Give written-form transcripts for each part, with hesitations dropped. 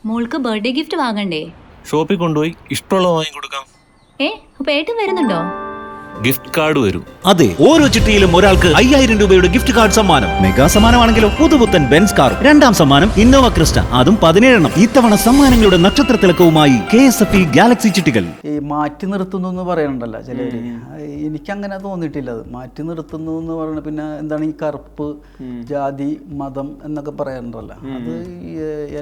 മോൾക്ക് birthday gift വാങ്ങണ്ടേ? ഷോപ്പിൽ കൊണ്ടുപോയി ഇഷ്ടമുള്ളത് വാങ്ങി കൊടുക്കാം. അപ്പൊ ഏട്ടൻ വരുന്നുണ്ടോ? ഗിഫ്റ്റ് കാർഡ് വരും. അതെ, ഓരോ ചിട്ടിയിലും ഒരാൾക്ക് 5000 രൂപയുടെ ഗിഫ്റ്റ് കാർഡ് സമ്മാനം. മെഗാ സമ്മാനമാണെങ്കിലോ പുതുപുത്തൻ ബെൻസ് കാർ. രണ്ടാം സമ്മാനം ഇന്നോവ ക്രിസ്റ്റ, അതും 17. ഇത്തവണ സമ്മാനങ്ങളുടെ നക്ഷത്ര തിളക്കവുമായി KSFE ഗാലക്സി ചിട്ടികൾ. ഈ മാറ്റി നിർത്തുന്നു എന്ന് പറയണ്ടല്ലോ ചിലവര്, എനിക്കങ്ങനെ തോന്നിയിട്ടില്ല. അത് മാറ്റി നിർത്തുന്നു എന്ന് പറയുന്നത് പിന്നെ എന്താണ് ഈ കറുപ്പ്, ജാതി, മതം എന്നൊക്കെ പറയാറുണ്ടല്ലോ. അത്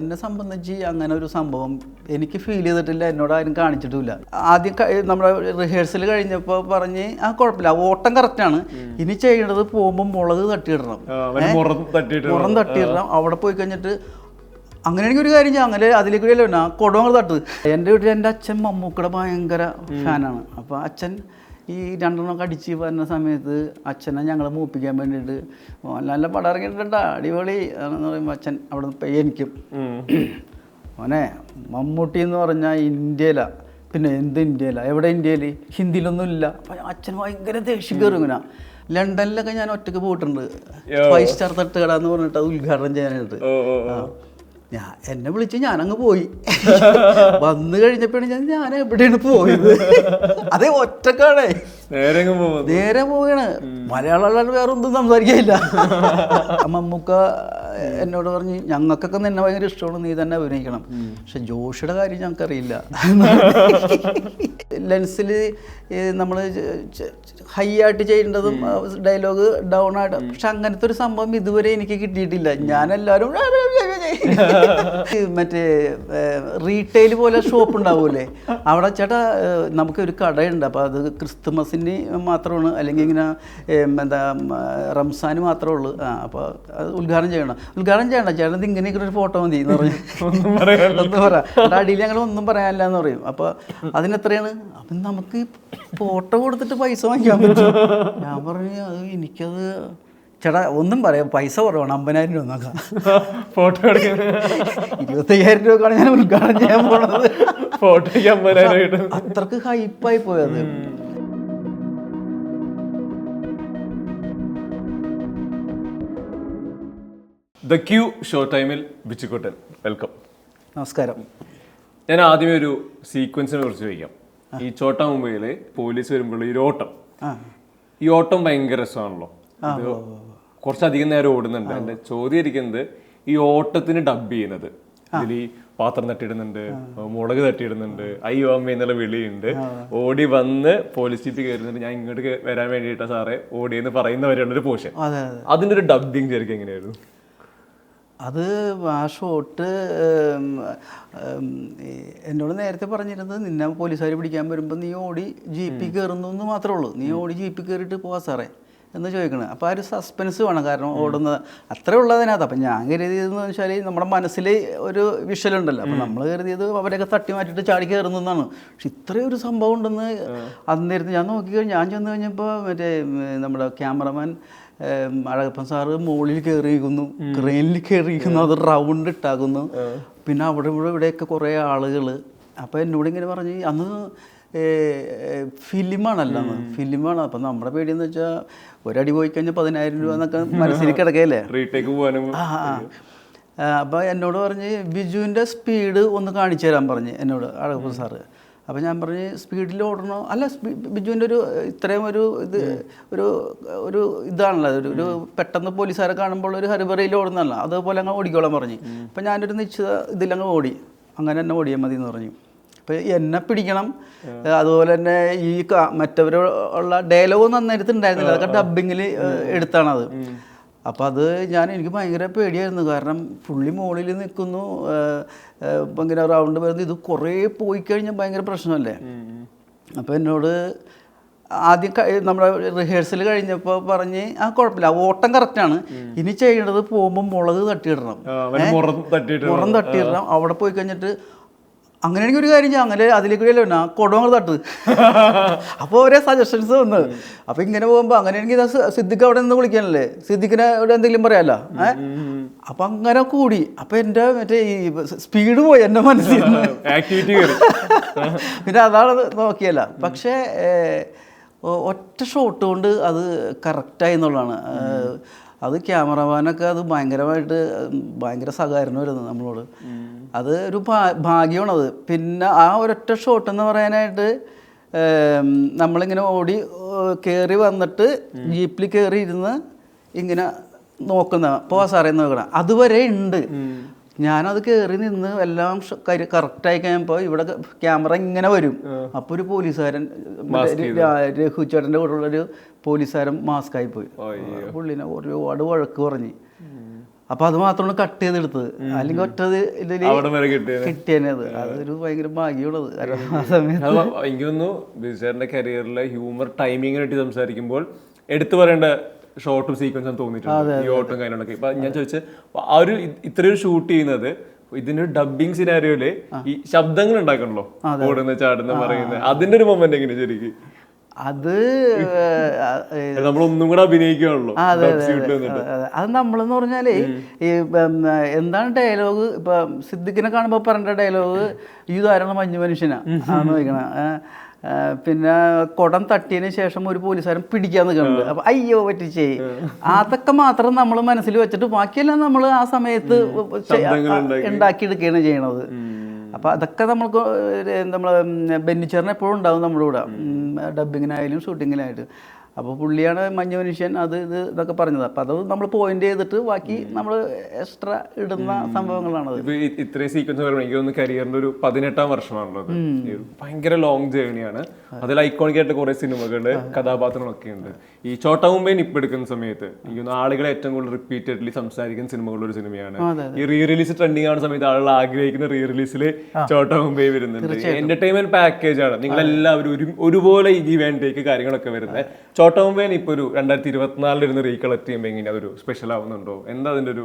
എന്നെ സംബന്ധിച്ച് അങ്ങനെ ഒരു സംഭവം എനിക്ക് ഫീൽ ചെയ്തിട്ടില്ല, എന്നോട് ആരും കാണിച്ചിട്ടില്ല. ആദ്യം നമ്മുടെ റിഹേഴ്സൽ കഴിഞ്ഞപ്പോൾ പറഞ്ഞ് കുഴപ്പമില്ല, ഓട്ടം കറക്റ്റാണ്, ഇനി ചെയ്യേണ്ടത് പോകുമ്പോൾ മുളക് തട്ടിയിടണം, മുറം തട്ടിയിടണം. അവിടെ പോയി കഴിഞ്ഞിട്ട് അങ്ങനെയാണെങ്കിൽ ഒരു കാര്യം ചെയ്യാം, അങ്ങനെ അതിലേക്ക് അല്ല കൊടുവങ്ങൾ തട്ട്. എൻ്റെ വീട്ടിൽ എൻ്റെ അച്ഛൻ മമ്മൂക്കയുടെ ഭയങ്കര ഫാനാണ്. അപ്പോൾ അച്ഛൻ ഈ 2 അടിച്ച് വരുന്ന സമയത്ത് അച്ഛനെ ഞങ്ങൾ മൂപ്പിക്കാൻ വേണ്ടിയിട്ട് നല്ല പടം ഇറങ്ങിയിട്ടുണ്ട്, അടിപൊളി എന്ന് പറയുമ്പോൾ അച്ഛൻ അവിടെ നിന്ന് എനിക്കും മോനെ മമ്മൂട്ടി എന്ന് പറഞ്ഞാൽ ഇന്ത്യയിലാണ്, പിന്നെ എന്ത് ഇന്ത്യയില, എവിടെ ഇന്ത്യയിൽ, ഹിന്ദിയിലൊന്നും ഇല്ല. അപ്പം അച്ഛൻ ഭയങ്കര ദേഷ്യം കയറും. ഇങ്ങനെ ലണ്ടനിലൊക്കെ ഞാൻ ഒറ്റയ്ക്ക് പോയിട്ടുണ്ട്, 5 സ്റ്റാർ തട്ടുകട എന്ന് പറഞ്ഞിട്ട് അത് ഉദ്ഘാടനം ചെയ്യാനായിട്ട്. എന്നെ വിളിച്ച് ഞാനങ്ങ് പോയി. വന്നു കഴിഞ്ഞപ്പോഴാണ് ഞാൻ എവിടെയാണ് പോയത്. അതേ ഒറ്റക്കാണേ, നേരെ പോവുകയാണ്. മലയാളം വേറെ ഒന്നും സംസാരിക്കില്ല. മമ്മൂക്ക എന്നോട് പറഞ്ഞ് ഞങ്ങൾക്കൊക്കെ നിന്നെ ഭയങ്കര ഇഷ്ടമാണ്, നീ തന്നെ അഭിനയിക്കണം. പക്ഷെ ജോഷിയുടെ കാര്യം ഞങ്ങൾക്കറിയില്ല. ലെൻസിൽ നമ്മൾ ഹൈ ആയിട്ട് ചെയ്യേണ്ടതും ഡയലോഗ് ഡൗൺ ആയിട്ട്, പക്ഷെ അങ്ങനത്തെ ഒരു സംഭവം ഇതുവരെ എനിക്ക് കിട്ടിയിട്ടില്ല. ഞാനെല്ലാവരും മറ്റേ റീറ്റെയിൽ പോലെ ഷോപ്പ് ഉണ്ടാവൂലേ, അവിടെ ചേട്ടാ നമുക്കൊരു കടയുണ്ട്, അപ്പോൾ അത് ക്രിസ്തുമസിന് മാത്രമാണ്, അല്ലെങ്കിൽ ഇങ്ങനെ എന്താ റംസാന് മാത്രമേ ഉള്ളൂ. അപ്പോൾ അത് ഉദ്ഘാടനം ചെയ്യണ്ട ചേട്ടൻ ഇങ്ങനെയൊക്കെ ഒരു ഫോട്ടോ മതി എന്ന് പറയും. ഒന്നും പറയാം അടിയിൽ ഞങ്ങൾ ഒന്നും പറയാനില്ല എന്ന് പറയും. അപ്പോൾ അതിനെത്രയാണ്? അപ്പം നമുക്ക് ഫോട്ടോ കൊടുത്തിട്ട് പൈസ വാങ്ങിക്കാൻ പറ്റും. ഞാൻ പറഞ്ഞു അത് എനിക്കത് ചേട്ടാ ഒന്നും പറയാം, പൈസ കുറവാണ്, 50,000 രൂപ നോക്കാം. ഫോട്ടോ 25,000 രൂപക്കാണ് ഞാൻ ഉദ്ഘാടനം ചെയ്യാൻ പോണത്. ഫോട്ടോയ്ക്ക് 50,000. അത്രക്ക് ഹൈപ്പായി പോയത്. ദ ക്യൂ ഷോ ടൈമിൽ ബിച്ചുക്കുട്ടൻ, വെൽക്കം. നമസ്കാരം. ഞാൻ ആദ്യമേ ഒരു സീക്വൻസിനെ കുറിച്ച് ചോദിക്കാം. ഈ ചോട്ടാ മുംബൈയില് പോലീസ് വരുമ്പോൾ ഈ ഓട്ടം ഭയങ്കര രസമാണല്ലോ, കുറച്ചധികം നേരം ഓടുന്നുണ്ട്. എൻ്റെ ചോദ്യം ഇരിക്കുന്നത് ഈ ഓട്ടത്തിന് ഡബ് ചെയ്യുന്നത്, ഇതിൽ ഈ പാത്രം തട്ടിയിടുന്നുണ്ട്, മുളക് തട്ടിയിടുന്നുണ്ട്, അയ്യോ അമ്മ എന്നുള്ള വിളിയുണ്ട്, ഓടി വന്ന് പോലീസ് ജീപ്പിൽ കയറുന്നുണ്ട്, ഞാൻ ഇങ്ങോട്ട് വരാൻ വേണ്ടിയിട്ടാ സാറേ ഓടിയെന്ന് പറയുന്നവരെയുള്ളൊരു പോർഷൻ. അതിൻ്റെ ഒരു ഡബിങ് ശരിക്കും എങ്ങനെയായിരുന്നു? അത് ആ ഷോട്ട് എന്നോട് നേരത്തെ പറഞ്ഞിരുന്നത്, നിന്നെ പോലീസുകാർ പിടിക്കാൻ വരുമ്പോൾ നീ ഓടി ജീപ്പിൽ കയറുന്നു എന്ന് മാത്രമേ ഉള്ളൂ, നീ ഓടി ജീപ്പിൽ കയറിയിട്ട് പോവാ സാറേ എന്ന് ചോദിക്കണത്. അപ്പോൾ ആ ഒരു സസ്പെൻസ് വേണം, കാരണം ഓടുന്നത് അത്രേ ഉള്ളതിനകത്ത്. അപ്പം ഞാൻ കരുതിയതെന്ന് വെച്ചാൽ നമ്മുടെ മനസ്സിൽ ഒരു വിഷ്വലുണ്ടല്ലോ, അപ്പം നമ്മൾ കരുതിയത് അവരൊക്കെ തട്ടി മാറ്റിയിട്ട് ചാടി കയറുന്നു എന്നാണ്. പക്ഷെ ഇത്രയും ഒരു സംഭവം ഉണ്ടെന്ന് അന്നേരത്ത് ഞാൻ നോക്കിക്കഴിഞ്ഞാൽ, ഞാൻ ചെന്ന് കഴിഞ്ഞപ്പോൾ മറ്റേ നമ്മുടെ ക്യാമറമാൻ അഴകപ്പൻ സാറ് മുകളിൽ കയറിയിരിക്കുന്നു, ക്രെയിനിൽ കയറിയിരിക്കുന്നു, അത് റൗണ്ട് ഇട്ടാകുന്നു, പിന്നെ അവിടെ ഇവിടെയൊക്കെ കുറേ ആളുകൾ. അപ്പോൾ എന്നോട് ഇങ്ങനെ പറഞ്ഞ് അന്ന് ഫിലിമാണല്ലോ, ഫിലിമാണ്. അപ്പം നമ്മുടെ പേടിയെന്ന് വെച്ചാൽ ഒരടി പോയി കഴിഞ്ഞാൽ 10,000 രൂപ എന്നൊക്കെ മനസ്സിൽ കിടക്കല്ലേ. അപ്പോൾ എന്നോട് പറഞ്ഞ് ബിജുവിൻ്റെ സ്പീഡ് ഒന്ന് കാണിച്ചു തരാൻ പറഞ്ഞ് എന്നോട് അഴകപ്പൻ സാറ്. അപ്പോൾ ഞാൻ പറഞ്ഞ് സ്പീഡിൽ ഓടണോ, അല്ല ബിജുവിൻ്റെ ഒരു ഇത്രയും ഒരു ഇതാണല്ലോ, ഒരു പെട്ടെന്ന് പോലീസുകാരെ കാണുമ്പോൾ ഒരു ഹരിബറിയിൽ ഓടുന്നതല്ല, അതുപോലെ അങ്ങ് ഓടിക്കോളാൻ പറഞ്ഞ്. അപ്പം ഞാനൊരു നിശ്ചിത ഇതിലങ്ങ് ഓടി, അങ്ങനെ തന്നെ ഓടിയാൽ മതി എന്ന് പറഞ്ഞു. അപ്പോൾ എന്നെ പിടിക്കണം, അതുപോലെ തന്നെ ഈ മറ്റവരുള്ള ഡയലോഗ് നന്നായിട്ട് ഉണ്ടായിരുന്നില്ല, അതൊക്കെ ഡബിങ്ങിൽ എടുത്താണത്. അപ്പം അത് എനിക്ക് ഭയങ്കര പേടിയായിരുന്നു, കാരണം പുള്ളി മുകളിൽ നിൽക്കുന്നു, ഇപ്പം ഇങ്ങനെ റൗണ്ട് വരുന്നത്, ഇത് കുറേ പോയി കഴിഞ്ഞാൽ ഭയങ്കര പ്രശ്നമല്ലേ. അപ്പോൾ എന്നോട് ആദ്യം നമ്മുടെ റിഹേഴ്സൽ കഴിഞ്ഞപ്പോൾ പറഞ്ഞ് കുഴപ്പമില്ല, ഓട്ടം കറക്റ്റാണ്, ഇനി ചെയ്യേണ്ടത് പോകുമ്പോൾ മുളക് തട്ടിയിടണം, മുറം തട്ടിയിടണം. അവിടെ പോയി കഴിഞ്ഞിട്ട് അങ്ങനെയാണെങ്കിൽ ഒരു കാര്യം ചെയ്യാം, അങ്ങനെ അതിലേക്ക് കൊടുവങ്ങൾ തട്ട്. അപ്പോൾ ഒരേ സജഷൻസ് വന്നത്. അപ്പോൾ ഇങ്ങനെ പോകുമ്പോൾ അങ്ങനെയാണെങ്കിൽ സിദ്ദിഖ് അവിടെ നിന്ന് വിളിക്കാനല്ലേ, സിദ്ദിഖിനെ ഇവിടെ എന്തെങ്കിലും പറയാമല്ലോ. അപ്പം അങ്ങനെ കൂടി. അപ്പം എൻ്റെ മറ്റേ ഈ സ്പീഡ് പോയി എൻ്റെ മനസ്സിൽ നിന്ന്. പിന്നെ അതാണ് നോക്കിയല്ല. പക്ഷേ ഒറ്റ ഷോട്ട് കൊണ്ട് അത് കറക്റ്റായി എന്നുള്ളതാണ്. അത് ക്യാമറമാനൊക്കെ അത് ഭയങ്കര സഹകരണമായിരുന്നു നമ്മളോട്. അത് ഒരു ഭാഗ്യമാണത്. പിന്നെ ആ ഒരൊറ്റ ഷോട്ട് എന്ന് പറയാനായിട്ട് നമ്മളിങ്ങനെ ഓടി കയറി വന്നിട്ട് ജീപ്പിൽ കയറി ഇരുന്ന് ഇങ്ങനെ നോക്കുന്ന സാറേ നോക്കണം അതുവരെ ഉണ്ട്. ഞാനത് കയറി നിന്ന് എല്ലാം കറക്റ്റായി കഴിയുമ്പോൾ ഇവിടെ ക്യാമറ ഇങ്ങനെ വരും. അപ്പോൾ ഒരു പോലീസുകാരൻ രഘു ചേട്ടൻ്റെ കൂടെ ഉള്ളൊരു പോലീസുകാരൻ മാസ്കായി പോയി. പുള്ളിനെ ഒരുപാട് വഴക്ക് പറഞ്ഞു. അപ്പൊ അത് മാത്രമാണ് കട്ട് ചെയ്തെടുത്തത്. അല്ലെങ്കിൽ ഒറ്റത് കിട്ടിയത് അതൊരു ഭയങ്കര ഭാഗ്യമുള്ളത്. എനിക്ക് തോന്നുന്നു ബിജുചേട്ടന്റെ കരിയറിലെ ഹ്യൂമർ ടൈമിങ്ങിനെ പറ്റി സംസാരിക്കുമ്പോൾ എടുത്തു പറയേണ്ട ഷോർട്ടും സീക്വൻസും തോന്നിയിട്ടുണ്ട് ഈ ഓട്ടും കാര്യങ്ങളൊക്കെ. ഇപ്പൊ ഞാൻ ചോദിച്ചത് ആ ഒരു ഇത്രയൊരു ഷൂട്ട് ചെയ്യുന്നത് ഇതിന്റെ ഡബിങ് സിനാരിയോയില് ഈ ശബ്ദങ്ങൾ ഉണ്ടാക്കണല്ലോ, ഓടുന്ന ചാടുന്ന പറയുന്നത്, അതിന്റെ ഒരു മൊമെന്റ് എങ്ങനെ ശരിക്കും? അത് നമ്മളൊന്നും കൂടെ അഭിനയിക്കുകയാണല്ലോ. അത് നമ്മളെന്ന് പറഞ്ഞാല് ഈ എന്താണ് ഡയലോഗ്, ഇപ്പൊ സിദ്ദിഖിനെ കാണുമ്പോ പറയേണ്ട ഡയലോഗ് ഈ ധാരാളം മഞ്ഞു മനുഷ്യനാ നോക്കണ. പിന്നെ കുടം തട്ടിയതിന് ശേഷം ഒരു പോലീസുകാരൻ പിടിക്കാൻ നിൽക്കുന്നുണ്ട്. അപ്പൊ അയ്യോ പറ്റിച്ചേ, അതൊക്കെ മാത്രം നമ്മൾ മനസ്സിൽ വെച്ചിട്ട് ബാക്കിയെല്ലാം നമ്മൾ ആ സമയത്ത് ഉണ്ടാക്കിയെടുക്കുകയാണ് ചെയ്യണത്. അപ്പോൾ അതൊക്കെ നമ്മൾക്ക് നമ്മൾ ബെന്നിച്ചേറിന് എപ്പോഴും ഉണ്ടാവും നമ്മുടെ കൂടെ, ഡബിങ്ങിനായാലും ഷൂട്ടിങ്ങിനായിട്ട്. അപ്പോൾ പുള്ളിയാണ് മഞ്ഞ മനുഷ്യൻ അത് ഇതൊക്കെ പറഞ്ഞത്. അപ്പോൾ അത് നമ്മൾ പോയിന്റ് ചെയ്തിട്ട് ബാക്കി നമ്മൾ എക്സ്ട്രാ ഇടുന്ന സംഭവങ്ങളാണത്. ഇത്രയും സീക്വൻസ് പറയുമ്പോൾ എനിക്ക് തോന്നുന്നു കരിയറിന്റെ ഒരു 18ാം വർഷമാണല്ലോ. ഭയങ്കര ലോങ് ജേർണിയാണ്. അതിൽ ഐക്കോണിക് ആയിട്ട് കുറെ സിനിമകളുടെ കഥാപാത്രങ്ങളൊക്കെ ഉണ്ട്. ഈ ചോട്ടാ മുംബൈ ഇപ്പൊ എടുക്കുന്ന സമയത്ത് എനിക്ക് തോന്നുന്നു ആളുകളെ ഏറ്റവും കൂടുതൽ റിപ്പീറ്റഡ്ലി സംസാരിക്കുന്ന സിനിമകളുടെ ഒരു സിനിമയാണ്. ഈ റീ റിലീസ് ട്രെൻഡിങ് ആവുന്ന സമയത്ത് ആളുകൾ ആഗ്രഹിക്കുന്ന റീ റിലീസിൽ ചോട്ടാ മുംബൈ വരുന്നുണ്ട്. എന്റർടൈൻമെന്റ് പാക്കേജ് ആണ്. നിങ്ങളെല്ലാവരും ഒരുപോലെ ഈ വേണ്ടേക്ക് കാര്യങ്ങളൊക്കെ വരുന്നത്. ചോട്ടാ മുംബൈന് ഇപ്പൊ ഒരു 2024 ഇരുന്ന് റീകളക്ട് ചെയ്യുമ്പോൾ എങ്ങനെ അതൊരു സ്പെഷ്യൽ ആവുന്നുണ്ടോ? എന്താ അതിന്റെ ഒരു?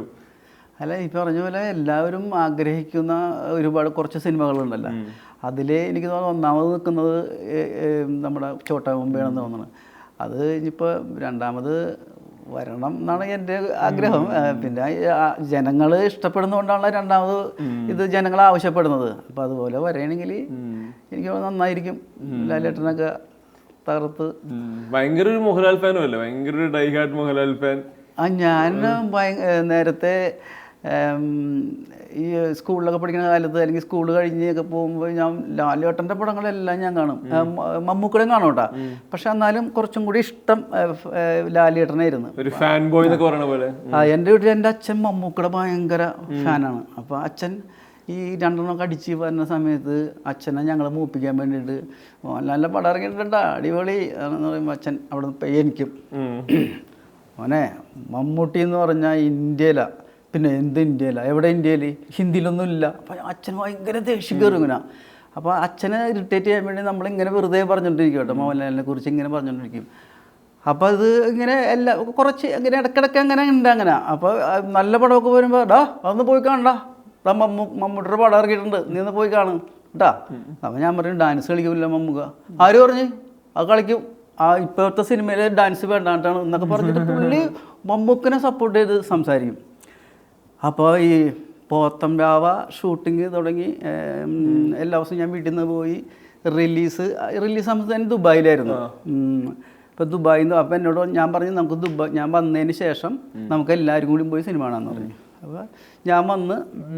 അല്ല, ഈ പറഞ്ഞ പോലെ എല്ലാവരും ആഗ്രഹിക്കുന്ന ഒരുപാട് കുറച്ച് സിനിമകളുണ്ടല്ലോ. അതിൽ എനിക്ക് തോന്നുന്നു ഒന്നാമത് നിൽക്കുന്നത് നമ്മുടെ ചോട്ടാ മുംബൈ ആണെന്ന് തോന്നുന്നത്. അത് ഇനിയിപ്പോൾ രണ്ടാമത് വരണം എന്നാണ് എൻ്റെ ആഗ്രഹം. പിന്നെ ജനങ്ങൾ ഇഷ്ടപ്പെടുന്നതുകൊണ്ടാണ് രണ്ടാമത് ഇത് ജനങ്ങൾ ആവശ്യപ്പെടുന്നത്. അപ്പം അതുപോലെ വരികയാണെങ്കിൽ എനിക്ക് നന്നായിരിക്കും. ലാലേട്ടനൊക്കെ തകർത്ത്. ഭയങ്കര ഒരു മോഹൻലാൽ ഫാനും അല്ലേ? ഭയങ്കര ഒരു ഡൈ ഹാർഡ് മോഹൻലാൽ ഫാൻ. ഞാൻ നേരത്തെ ഈ സ്കൂളിലൊക്കെ പഠിക്കുന്ന കാലത്ത് അല്ലെങ്കിൽ സ്കൂൾ കഴിഞ്ഞൊക്കെ പോകുമ്പോൾ ഞാൻ ലാലേട്ടൻ്റെ പടങ്ങളെല്ലാം ഞാൻ കാണും. മമ്മൂക്കടയും കാണും കേട്ടോ. പക്ഷെ എന്നാലും കുറച്ചും കൂടി ഇഷ്ടം ലാലേട്ടനായിരുന്നു. ഒരു ഫാൻ ബോയ് എന്നൊക്കെ പറയുന്ന പോലെ. എൻ്റെ വീട്ടിൽ എൻ്റെ അച്ഛൻ മമ്മൂക്കയുടെ ഭയങ്കര ഫാനാണ്. അപ്പോൾ അച്ഛൻ ഈ രണ്ടെണ്ണമൊക്കെ അടിച്ച് വരുന്ന സമയത്ത് അച്ഛനെ ഞങ്ങളെ മൂപ്പിക്കാൻ വേണ്ടിയിട്ട് നല്ല പടം ഇറങ്ങിയിട്ടുണ്ടാ അടിപൊളി എന്ന് പറയുമ്പോൾ അച്ഛൻ അവിടെ എനിക്കും മോനെ മമ്മൂട്ടി എന്ന് പറഞ്ഞാൽ ഇന്ത്യയിലാണ്. പിന്നെ എന്ത് ഇന്ത്യയിലാണ്? എവിടെ ഇന്ത്യയിൽ? ഹിന്ദിയിലൊന്നും ഇല്ല. അപ്പം അച്ഛൻ ഭയങ്കര ദേഷ്യം കയറും ഇങ്ങനെ. അപ്പോൾ അച്ഛനെ ഇറിറ്റേറ്റ് ചെയ്യാൻ വേണ്ടി നമ്മളിങ്ങനെ വെറുതെ പറഞ്ഞുകൊണ്ടിരിക്കും കേട്ടോ, മോഹൻലാലിനെ കുറിച്ച് ഇങ്ങനെ പറഞ്ഞുകൊണ്ടിരിക്കും. അപ്പോൾ അത് ഇങ്ങനെ കുറച്ച് ഇങ്ങനെ ഇടയ്ക്കിടയ്ക്ക് അങ്ങനെ ഉണ്ട് അങ്ങനെ. അപ്പോൾ നല്ല പടമൊക്കെ വരുമ്പോൾ അതൊന്ന് പോയി കാണണ്ടാ, മമ്മൂട്ടിയുടെ പടം ഇറങ്ങിയിട്ടുണ്ട്, നീ ഒന്ന് പോയി കാണും കേട്ടാ. അപ്പം ഞാൻ പറയും ഡാൻസ് കളിക്കില്ല മമ്മൂക്ക. ആര് പറഞ്ഞ്? അത് കളിക്കും. ഇപ്പോഴത്തെ സിനിമയിൽ ഡാൻസ് വേണ്ടാണ്ടാണ് എന്നൊക്കെ പറഞ്ഞിട്ട് പുള്ളി മമ്മൂക്കിനെ സപ്പോർട്ട് ചെയ്ത് സംസാരിക്കും. അപ്പോൾ ഈ പോത്തം രാവ ഷൂട്ടിങ് തുടങ്ങി എല്ലാ ദിവസവും ഞാൻ വീട്ടിൽ നിന്ന് പോയി റിലീസ് ആകുമ്പോൾ തന്നെ ദുബായിലായിരുന്നു. ഇപ്പോൾ ദുബായിൽ നിന്ന് അപ്പോൾ എന്നോട് ഞാൻ പറഞ്ഞു നമുക്ക് ഞാൻ വന്നതിന് ശേഷം നമുക്ക് എല്ലാവരും കൂടി പോയി സിനിമ കാണാമെന്ന് പറഞ്ഞു. അപ്പോൾ ഞാൻ വന്ന്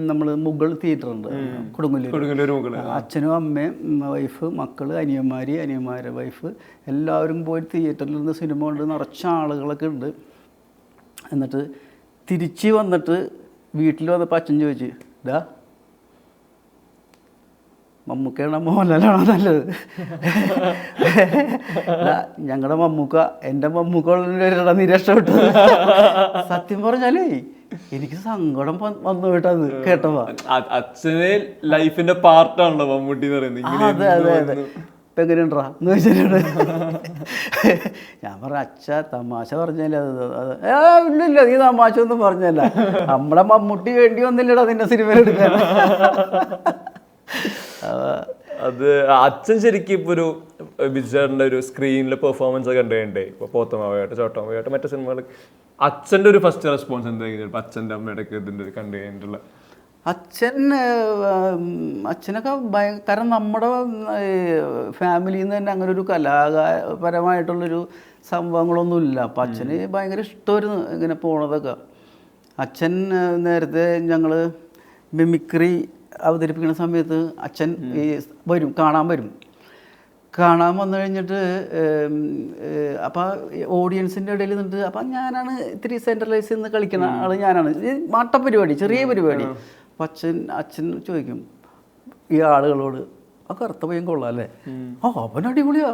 നമ്മൾ മുഗൾ തിയേറ്റർ ഉണ്ട് കൊടുങ്ങല്ലൂർ. അച്ഛനും അമ്മയും വൈഫ് മക്കൾ അനിയന്മാരുടെ വൈഫ് എല്ലാവരും പോയി തിയേറ്ററിൽ നിന്ന് സിനിമ കൊണ്ട് നിറച്ച ആളുകളൊക്കെ ഉണ്ട്. എന്നിട്ട് തിരിച്ച് വന്നിട്ട് വീട്ടിൽ വന്നപ്പോൾ അച്ഛൻ ചോദിച്ചു, മമ്മൂക്കയാണോ മോഹൻലാലാണോ നല്ലത്? ഞങ്ങളുടെ മമ്മൂക്ക എൻ്റെ മമ്മൂക്ക നീ രക്ഷപ്പെട്ടത്. സത്യം പറഞ്ഞാലേ എനിക്ക് സങ്കടം വന്നു കേട്ടത് കേട്ടപ്പോ. അച്ഛനെ ലൈഫിന്റെ പാർട്ടാണല്ലോ മമ്മൂട്ടി എന്ന് പറയുന്നത്. അതെ അതെ അതെ. ഇപ്പം എങ്ങനെയുണ്ടാ എന്ന് ചോദിച്ചിട്ടുണ്ട്. ഞാൻ പറഞ്ഞ അച്ഛ തമാശ പറഞ്ഞല്ലേ അത്. ഇല്ലില്ല, നീ തമാശ ഒന്നും പറഞ്ഞല്ല, നമ്മളെ മമ്മൂട്ടി വേണ്ടി വന്നില്ലടാ നിന്റെ സിനിമയിൽ എടുക്കാൻ. അത് അച്ഛൻ ശരിക്കും ഇപ്പൊ ഒരു ബിജുചേട്ടൻ്റെ ഒരു സ്ക്രീനിലെ പെർഫോമൻസ് ഒക്കെ കണ്ടുകണ്ടേ, ഇപ്പൊ പോത്തമാവട്ടെ ചോട്ടമാവട്ടെ മറ്റേ സിനിമകൾ, അച്ഛൻ്റെ ഒരു ഫസ്റ്റ് റെസ്പോൺസ് എന്തായിരിക്കും? അച്ഛൻ്റെ അമ്മയുടെ ഒക്കെ ഇതിൻ്റെ കണ്ടു കഴിഞ്ഞിട്ടുള്ള അച്ഛനൊക്കെ കാരണം നമ്മുടെ ഫാമിലിയിൽ നിന്ന് തന്നെ അങ്ങനെ ഒരു കലാപരമായിട്ടുള്ളൊരു സംഭവങ്ങളൊന്നുമില്ല. അപ്പം അച്ഛന് ഭയങ്കര ഇഷ്ടമായിരുന്നു ഇങ്ങനെ പോണതൊക്കെ. അച്ഛൻ നേരത്തെ ഞങ്ങൾ മിമിക്രി അവതരിപ്പിക്കുന്ന സമയത്ത് അച്ഛൻ ഈ കാണാൻ വരും. കാണാൻ വന്നു കഴിഞ്ഞിട്ട് അപ്പോൾ ഓഡിയൻസിൻ്റെ ഇടയിൽ നിന്നിട്ട് അപ്പം ഞാനാണ് ഇത്തിരി സെൻട്രലൈസ് നിന്ന് കളിക്കുന്ന ആൾ ഞാനാണ്. മാട്ടപ്പരിപാടി, ചെറിയ പരിപാടി. അപ്പം അച്ഛൻ ചോദിക്കും ഈ ആളുകളോട്, ആ കറുത്ത പയ്യൻ കൊള്ളാം അല്ലേ, അവനടിപൊളിയാ.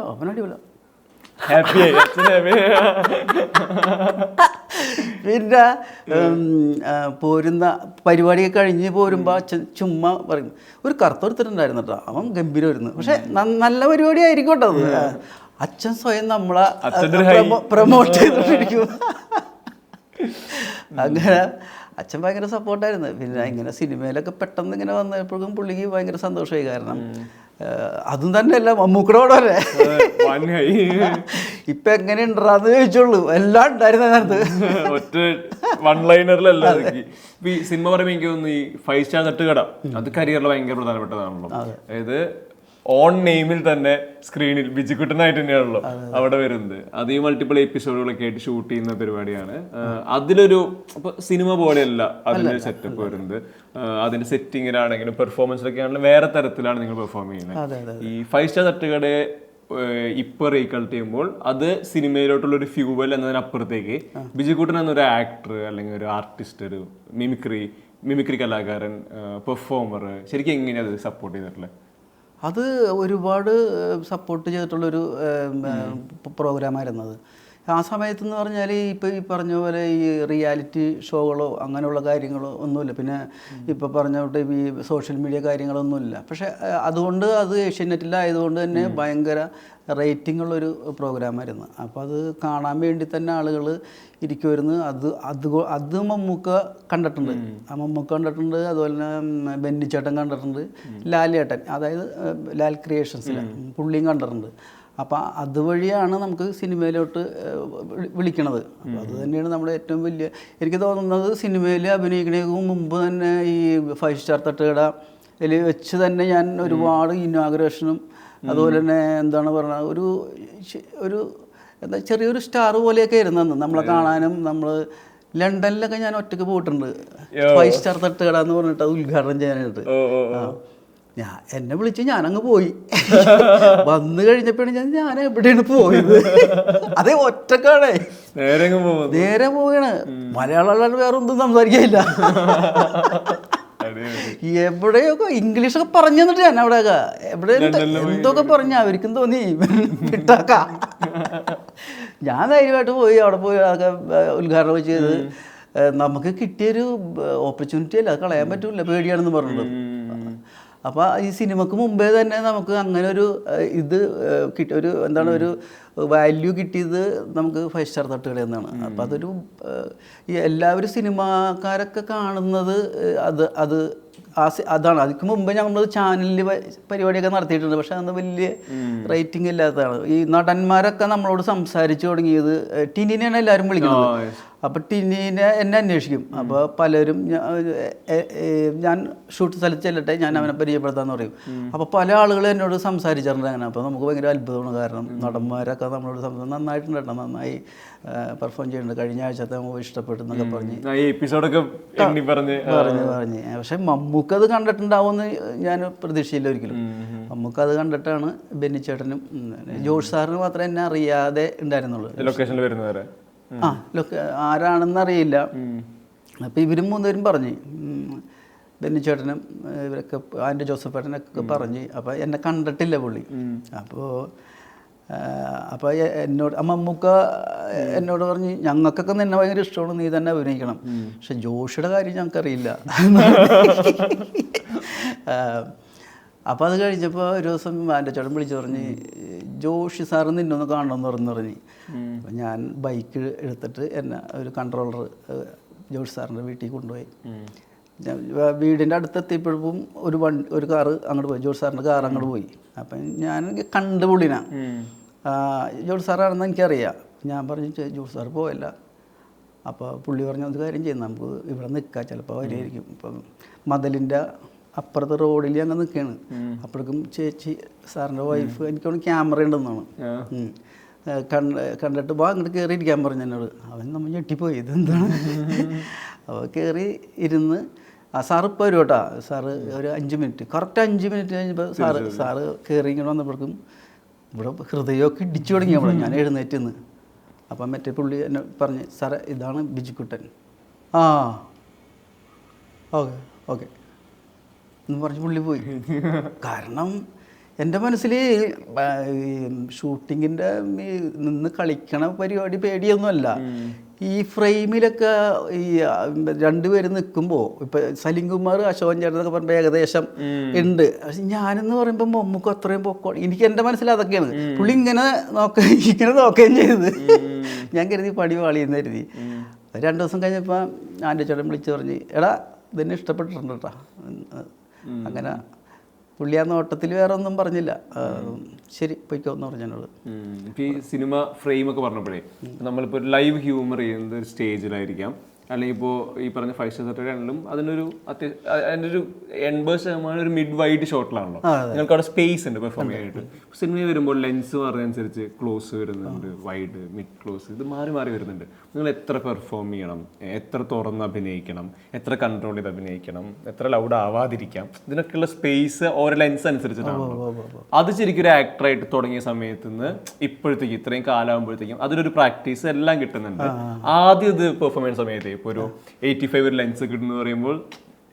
പിന്നെ പോരുന്ന പരിപാടിയൊക്കെ കഴിഞ്ഞ് പോരുമ്പോൾ അച്ഛൻ ചുമ്മാ പറയും, ഒരു കറുത്തൊരുത്തരുണ്ടായിരുന്നു കേട്ടോ, അവൻ ഗംഭീരമായിരുന്നു, പക്ഷെ നല്ല പരിപാടി ആയിരിക്കും കേട്ടോ അത്. അച്ഛൻ സ്വയം നമ്മളെ പ്രൊമോട്ട് ചെയ്തോണ്ടിരിക്കും. അങ്ങനെ അച്ഛൻ ഭയങ്കര സപ്പോർട്ടായിരുന്നു. പിന്നെ ഇങ്ങനെ സിനിമയിലൊക്കെ പെട്ടെന്ന് ഇങ്ങനെ വന്നപ്പോഴും പുള്ളിക്ക് ഭയങ്കര സന്തോഷമായി. കാരണം അതും തന്നെയല്ല, മമ്മൂക്കടോടല്ലേ ഇപ്പൊ എങ്ങനെ ഉണ്ടാന്ന് ചോദിച്ചോളൂ, എല്ലാം ഉണ്ടായിരുന്നു അതിനകത്ത്. ഒറ്റ വൺ ലൈനറിലല്ല. ഈ സിനിമ പറയുമ്പോൾ എനിക്ക് തോന്നുന്നു ഈ 5 സ്റ്റാർ തട്ടുകട അത് കരിയറിൽ ഭയങ്കര പ്രധാനപ്പെട്ടതാണല്ലോ. അതായത് ഓൺ നെയിമിൽ തന്നെ സ്ക്രീനിൽ ബിജുക്കുട്ടനായിട്ട് തന്നെയാണല്ലോ അവിടെ വരുന്നത്. അത് ഈ മൾട്ടിപ്പിൾ എപ്പിസോഡുകളൊക്കെ ആയിട്ട് ഷൂട്ട് ചെയ്യുന്ന പരിപാടിയാണ്. അതിലൊരു സിനിമ പോലെയല്ല അതിന്റെ സെറ്റപ്പ് വരുന്നത്. അതിന്റെ സെറ്റിങ്ങിലാണെങ്കിലും പെർഫോമൻസിലൊക്കെ ആണെങ്കിലും വേറെ തരത്തിലാണ് നിങ്ങൾ പെർഫോം ചെയ്യുന്നത്. ഈ 5 സ്റ്റാർ തട്ടുകടയെ ഇപ്പൊ റീകൾട്ട് ചെയ്യുമ്പോൾ അത് സിനിമയിലോട്ടുള്ള ഒരു ഫ്യൂവൽ എന്നതിനപ്പുറത്തേക്ക് ബിജുക്കുട്ടൻ എന്നൊരു ആക്ടർ അല്ലെങ്കിൽ ഒരു ആർട്ടിസ്റ്റ്, ഒരു മിമിക്രി കലാകാരൻ, പെർഫോമർ ശരിക്കും എങ്ങനെയാണ് അത് സപ്പോർട്ട് ചെയ്തിട്ടുള്ളത്? അത് ഒരുപാട് സപ്പോർട്ട് ചെയ്തിട്ടുള്ളൊരു പ്രോഗ്രാമായിരുന്നു അത്. ആ സമയത്തെന്ന് പറഞ്ഞാൽ ഇപ്പോൾ ഈ പറഞ്ഞ പോലെ ഈ റിയാലിറ്റി ഷോകളോ അങ്ങനെയുള്ള കാര്യങ്ങളോ ഒന്നുമില്ല. പിന്നെ ഇപ്പോൾ പറഞ്ഞോട്ട് ഈ സോഷ്യൽ മീഡിയ കാര്യങ്ങളൊന്നുമില്ല. പക്ഷേ അതുകൊണ്ട് അത് ഏഷ്യാനെറ്റിലായതുകൊണ്ട് തന്നെ ഭയങ്കര റേറ്റിംഗ് ഉള്ളൊരു പ്രോഗ്രാമായിരുന്നു. അപ്പോൾ അത് കാണാൻ വേണ്ടി തന്നെ ആളുകൾ ഇരിക്കുമായിരുന്നു. അത് മമ്മൂക്ക കണ്ടിട്ടുണ്ട്, മമ്മൂക്ക കണ്ടിട്ടുണ്ട്, അതുപോലെ തന്നെ ബെന്നിച്ചേട്ടൻ കണ്ടിട്ടുണ്ട്, ലാലേട്ടൻ, അതായത് ലാൽ ക്രിയേഷൻസിൽ പുള്ളിയും കണ്ടിട്ടുണ്ട്. അപ്പം അതുവഴിയാണ് നമുക്ക് സിനിമയിലോട്ട് വിളിക്കണത്. അപ്പോൾ അത് തന്നെയാണ് നമ്മുടെ ഏറ്റവും വലിയ, എനിക്ക് തോന്നുന്നത് സിനിമയിൽ അഭിനയിക്കുന്നതിന് മുമ്പ് തന്നെ ഈ 5 സ്റ്റാർ തട്ടുകടയിൽ വെച്ച് തന്നെ ഞാൻ ഒരുപാട് ഇനാഗുറേഷനും അതുപോലെ തന്നെ എന്താണ് പറയുക ഒരു എന്താ ചെറിയൊരു സ്റ്റാർ പോലെയൊക്കെ ആയിരുന്നു നമ്മളെ കാണാനും. നമ്മൾ ലണ്ടനിലൊക്കെ ഞാൻ ഒറ്റയ്ക്ക് പോയിട്ടുണ്ട് 5 സ്റ്റാർ തട്ടുകട എന്ന് പറഞ്ഞിട്ട് അത് ഉദ്ഘാടനം ചെയ്യാനായിട്ട്. എന്നെ വിളിച്ച് ഞാനങ്ങ് പോയി. വന്നു കഴിഞ്ഞപ്പോഴാണ് ഞാൻ എവിടെയാണ് പോയത്, അതേ ഒറ്റക്കാണേ, നേരെ പോവാണ്. മലയാളം വേറെ ഒന്നും സംസാരിക്കില്ല. എവിടെയൊക്കെ ഇംഗ്ലീഷൊക്കെ പറഞ്ഞു തന്നിട്ട് ഞാൻ അവിടെയൊക്കെ എവിടെ എന്തൊക്കെ പറഞ്ഞ അവർക്കും തോന്നി വിട്ടാക്ക. ഞാൻ ധൈര്യമായിട്ട് പോയി അവിടെ പോയി അതൊക്കെ ഉദ്ഘാടനം ചെയ്ത് നമുക്ക് കിട്ടിയൊരു ഓപ്പർച്യൂണിറ്റി അല്ല, അത് കളയാൻ പറ്റൂല, പേടിയാണെന്ന് പറഞ്ഞിട്ട്. അപ്പോൾ ഈ സിനിമക്ക് മുമ്പേ തന്നെ നമുക്ക് അങ്ങനെ ഒരു ഒരു എന്താണ് ഒരു വാല്യൂ കിട്ടിയത് നമുക്ക് 5 സ്റ്റാർ തട്ടുകട എന്നാണ്. അപ്പോൾ അതൊരു എല്ലാവരും സിനിമാക്കാരൊക്കെ കാണുന്നത് അതാണ്. അതിക്ക് മുമ്പേ ഞങ്ങൾ ചാനലിൽ പരിപാടിയൊക്കെ നടത്തിയിട്ടുണ്ട്, പക്ഷെ അന്ന് വലിയ റേറ്റിംഗ് ഇല്ലാത്തതാണ്. ഈ നടന്മാരൊക്കെ നമ്മളോട് സംസാരിച്ചു തുടങ്ങിയത് ടിനിനെയാണ് എല്ലാവരും വിളിക്കുന്നത്. അപ്പോൾ ടിനിനെ എന്നെ അന്വേഷിക്കും. അപ്പോൾ പലരും ഞാൻ ഷൂട്ട് സ്ഥലത്ത് ചെല്ലട്ടെ, ഞാൻ അവനെ പരിചയപ്പെടുത്താമെന്ന് പറയും. അപ്പോൾ പല ആളുകളും എന്നോട് സംസാരിച്ചിട്ടുണ്ട് അങ്ങനെ. അപ്പോൾ നമുക്ക് ഭയങ്കര അത്ഭുതമാണ്. കാരണം നടന്മാരൊക്കെ നമ്മളോട് നന്നായിട്ടുണ്ട് കേട്ടോ, നന്നായി പെർഫോം ചെയ്യുന്നുണ്ട്, കഴിഞ്ഞ ആഴ്ചത്തെ നമുക്ക് ഇഷ്ടപ്പെട്ടു എന്നൊക്കെ പറഞ്ഞ്. പക്ഷെ മമ്മൂക്കത് കണ്ടിട്ടുണ്ടാവുമെന്ന് ഞാൻ പ്രതീക്ഷയില്ല ഒരിക്കലും. മമ്മൂക്കത് കണ്ടിട്ടാണ് ബെന്നിച്ചേട്ടനും ജോഷ് സാറിന് മാത്രമേ എന്നെ അറിയാതെ ഉണ്ടായിരുന്നുള്ളൂ. ലൊക്കേഷനിൽ വരുന്നവരെ ആരാണെന്ന് അറിയില്ല. അപ്പോൾ ഇവരും 3 പേരും പറഞ്ഞ്, ബെന്നിച്ചേട്ടനും ഇവരൊക്കെ ആൻ്റെ ജോസഫേട്ടനൊക്കെ പറഞ്ഞ്. അപ്പോൾ എന്നെ കണ്ടിട്ടില്ല പുള്ളി. അപ്പോൾ എന്നോട് മമ്മൂക്ക എന്നോട് പറഞ്ഞ്, ഞങ്ങൾക്കൊക്കെ നിന്നെ ഭയങ്കര ഇഷ്ടമാണ്, നീ തന്നെ അഭിനയിക്കണം, പക്ഷെ ജോഷിയുടെ കാര്യം ഞങ്ങൾക്കറിയില്ല. അപ്പോൾ അത് കഴിഞ്ഞപ്പോൾ ഒരു ദിവസം എൻ്റെ ചേട്ടൻ വിളിച്ചു പറഞ്ഞ്, ജോഷി സാറ് നിന്നൊന്ന് കാണണമെന്ന് പറഞ്ഞ്. അപ്പം ഞാൻ ബൈക്ക് എടുത്തിട്ട് എന്നെ ഒരു കൺട്രോളർ ജോഷി സാറിൻ്റെ വീട്ടിൽ കൊണ്ടുപോയി. വീടിൻ്റെ അടുത്തെത്തിയപ്പോഴും ഒരു കാറ് അങ്ങോട്ട് പോയി, ജോഷി സാറിൻ്റെ കാർ അങ്ങോട്ട് പോയി. അപ്പം ഞാൻ കണ്ട് പുള്ളിനാ ജോഷി സാറാണെന്ന് എനിക്കറിയാം. ഞാൻ പറഞ്ഞു ജോഷി സാർ പോയല്ല. അപ്പോൾ പുള്ളി പറഞ്ഞു, ഒരു കാര്യം ചെയ്യാം, നമുക്ക് ഇവിടെ നിൽക്കാം, ചിലപ്പോൾ വരുമായിരിക്കും. ഇപ്പം മതിലിൻ്റെ അപ്പുറത്തെ റോഡിൽ അങ്ങ് നിൽക്കുകയാണ്. അപ്പോഴേക്കും ചേച്ചി സാറിൻ്റെ വൈഫ്, എനിക്കൊന്ന് ക്യാമറ ഉണ്ടെന്നാണ്. കണ്ടിട്ട് വാ അങ്ങോട്ട് കയറി ഇരിക്കാൻ പറഞ്ഞു എന്നോട്. അവൻ നമ്മൾ ഞെട്ടിപ്പോയി, ഇതെന്താണ്. അപ്പോൾ കയറി ഇരുന്ന് സാറ് ഇപ്പോൾ വരും കേട്ടോ. സാറ് ഒരു 5 മിനിറ്റ്, കറക്റ്റ് 5 മിനിറ്റ് കഴിഞ്ഞപ്പോൾ സാറ് കയറി ഇങ്ങനെ വന്നപ്പോഴേക്കും ഇവിടെ ഹൃദയമൊക്കെ ഇടിച്ചു തുടങ്ങി അവിടെ. ഞാൻ എഴുന്നേറ്റ് നിന്ന്. അപ്പം മറ്റേ പുള്ളി എന്നെ പറഞ്ഞ്, സാറേ ഇതാണ് ബിജുക്കുട്ടൻ. ആ ഓക്കെ ഓക്കെ എന്ന് പറഞ്ഞ് പുള്ളി പോയി. കാരണം എൻ്റെ മനസ്സിൽ ഷൂട്ടിങ്ങിൻ്റെ നിന്ന് കളിക്കണ പരിപാടി പേടിയൊന്നുമല്ല. ഈ ഫ്രെയിമിലൊക്കെ ഈ 2 പേര് നിൽക്കുമ്പോൾ ഇപ്പം സലീം കുമാർ, അശോകൻ ചേട്ടൻ എന്നൊക്കെ പറയുമ്പോൾ ഏകദേശം ഉണ്ട്. പക്ഷെ ഞാനെന്ന് പറയുമ്പോൾ മമ്മൂക്ക് അത്രയും പൊക്കോ, എനിക്ക് എൻ്റെ മനസ്സിൽ അതൊക്കെയാണ്. പുള്ളി ഇങ്ങനെ നോക്കുകയും ചെയ്തത്. ഞാൻ കരുതി പടി വാളിയെന്ന് കരുതി. 2 ദിവസം കഴിഞ്ഞപ്പോൾ ആൻ്റെ ചേട്ടൻ വിളിച്ച് പറഞ്ഞ്, എടാ ഇതെന്നെ ഇഷ്ടപ്പെട്ടിട്ടുണ്ട് കേട്ടോ. അങ്ങനെ പുള്ളി ആ നോട്ടത്തിൽ വേറെ ഒന്നും പറഞ്ഞില്ല. ശരി പൊയ്ക്കോന്ന് പറഞ്ഞോട്. ഈ സിനിമ ഫ്രെയിം ഒക്കെ പറഞ്ഞപ്പോഴേ നമ്മളിപ്പോൾ ലൈവ് ഹ്യൂമർ ചെയ്യുന്നത് ഒരു സ്റ്റേജിലായിരിക്കാം, അല്ലെങ്കിൽ ഇപ്പോൾ ഈ പറഞ്ഞ 5 സ്റ്റാർ ഹോട്ടൽ ആണെങ്കിലും അതിനൊരു അതിൻ്റെ ഒരു 80% ഒരു മിഡ് വൈഡ് ഷോട്ടിലാണല്ലോ. നിങ്ങൾക്ക് അവിടെ സ്പേസ് ഉണ്ട് പെർഫോം ചെയ്യാനായിട്ട്. സിനിമയിൽ വരുമ്പോൾ ലെൻസ് പറഞ്ഞതനുസരിച്ച് ക്ലോസ് വരുന്നുണ്ട്, വൈഡ്, മിഡ്, ക്ലോസ്, ഇത് മാറി മാറി വരുന്നുണ്ട്. നിങ്ങൾ എത്ര പെർഫോം ചെയ്യണം, എത്ര തുറന്ന് അഭിനയിക്കണം, എത്ര കൺട്രോൾ ചെയ്ത് അഭിനയിക്കണം, എത്ര ലൗഡ് ആവാതിരിക്കാം, ഇതിനൊക്കെയുള്ള സ്പേസ് ഓരോ ലെൻസ് അനുസരിച്ചിട്ടാണ്. അത് ശരിക്കും ഒരു ആക്ടറായിട്ട് തുടങ്ങിയ സമയത്ത് നിന്ന് ഇപ്പോഴത്തേക്ക് ഇത്രയും കാലമാകുമ്പോഴത്തേക്കും അതിലൊരു പ്രാക്ടീസ് എല്ലാം കിട്ടുന്നുണ്ട്. ആദ്യം ഇത് പെർഫോം ചെയ്യുന്ന സമയത്ത് ഇപ്പോൾ ഒരു 85 ലെൻസ് കിട്ടുന്നു പറയുമ്പോൾ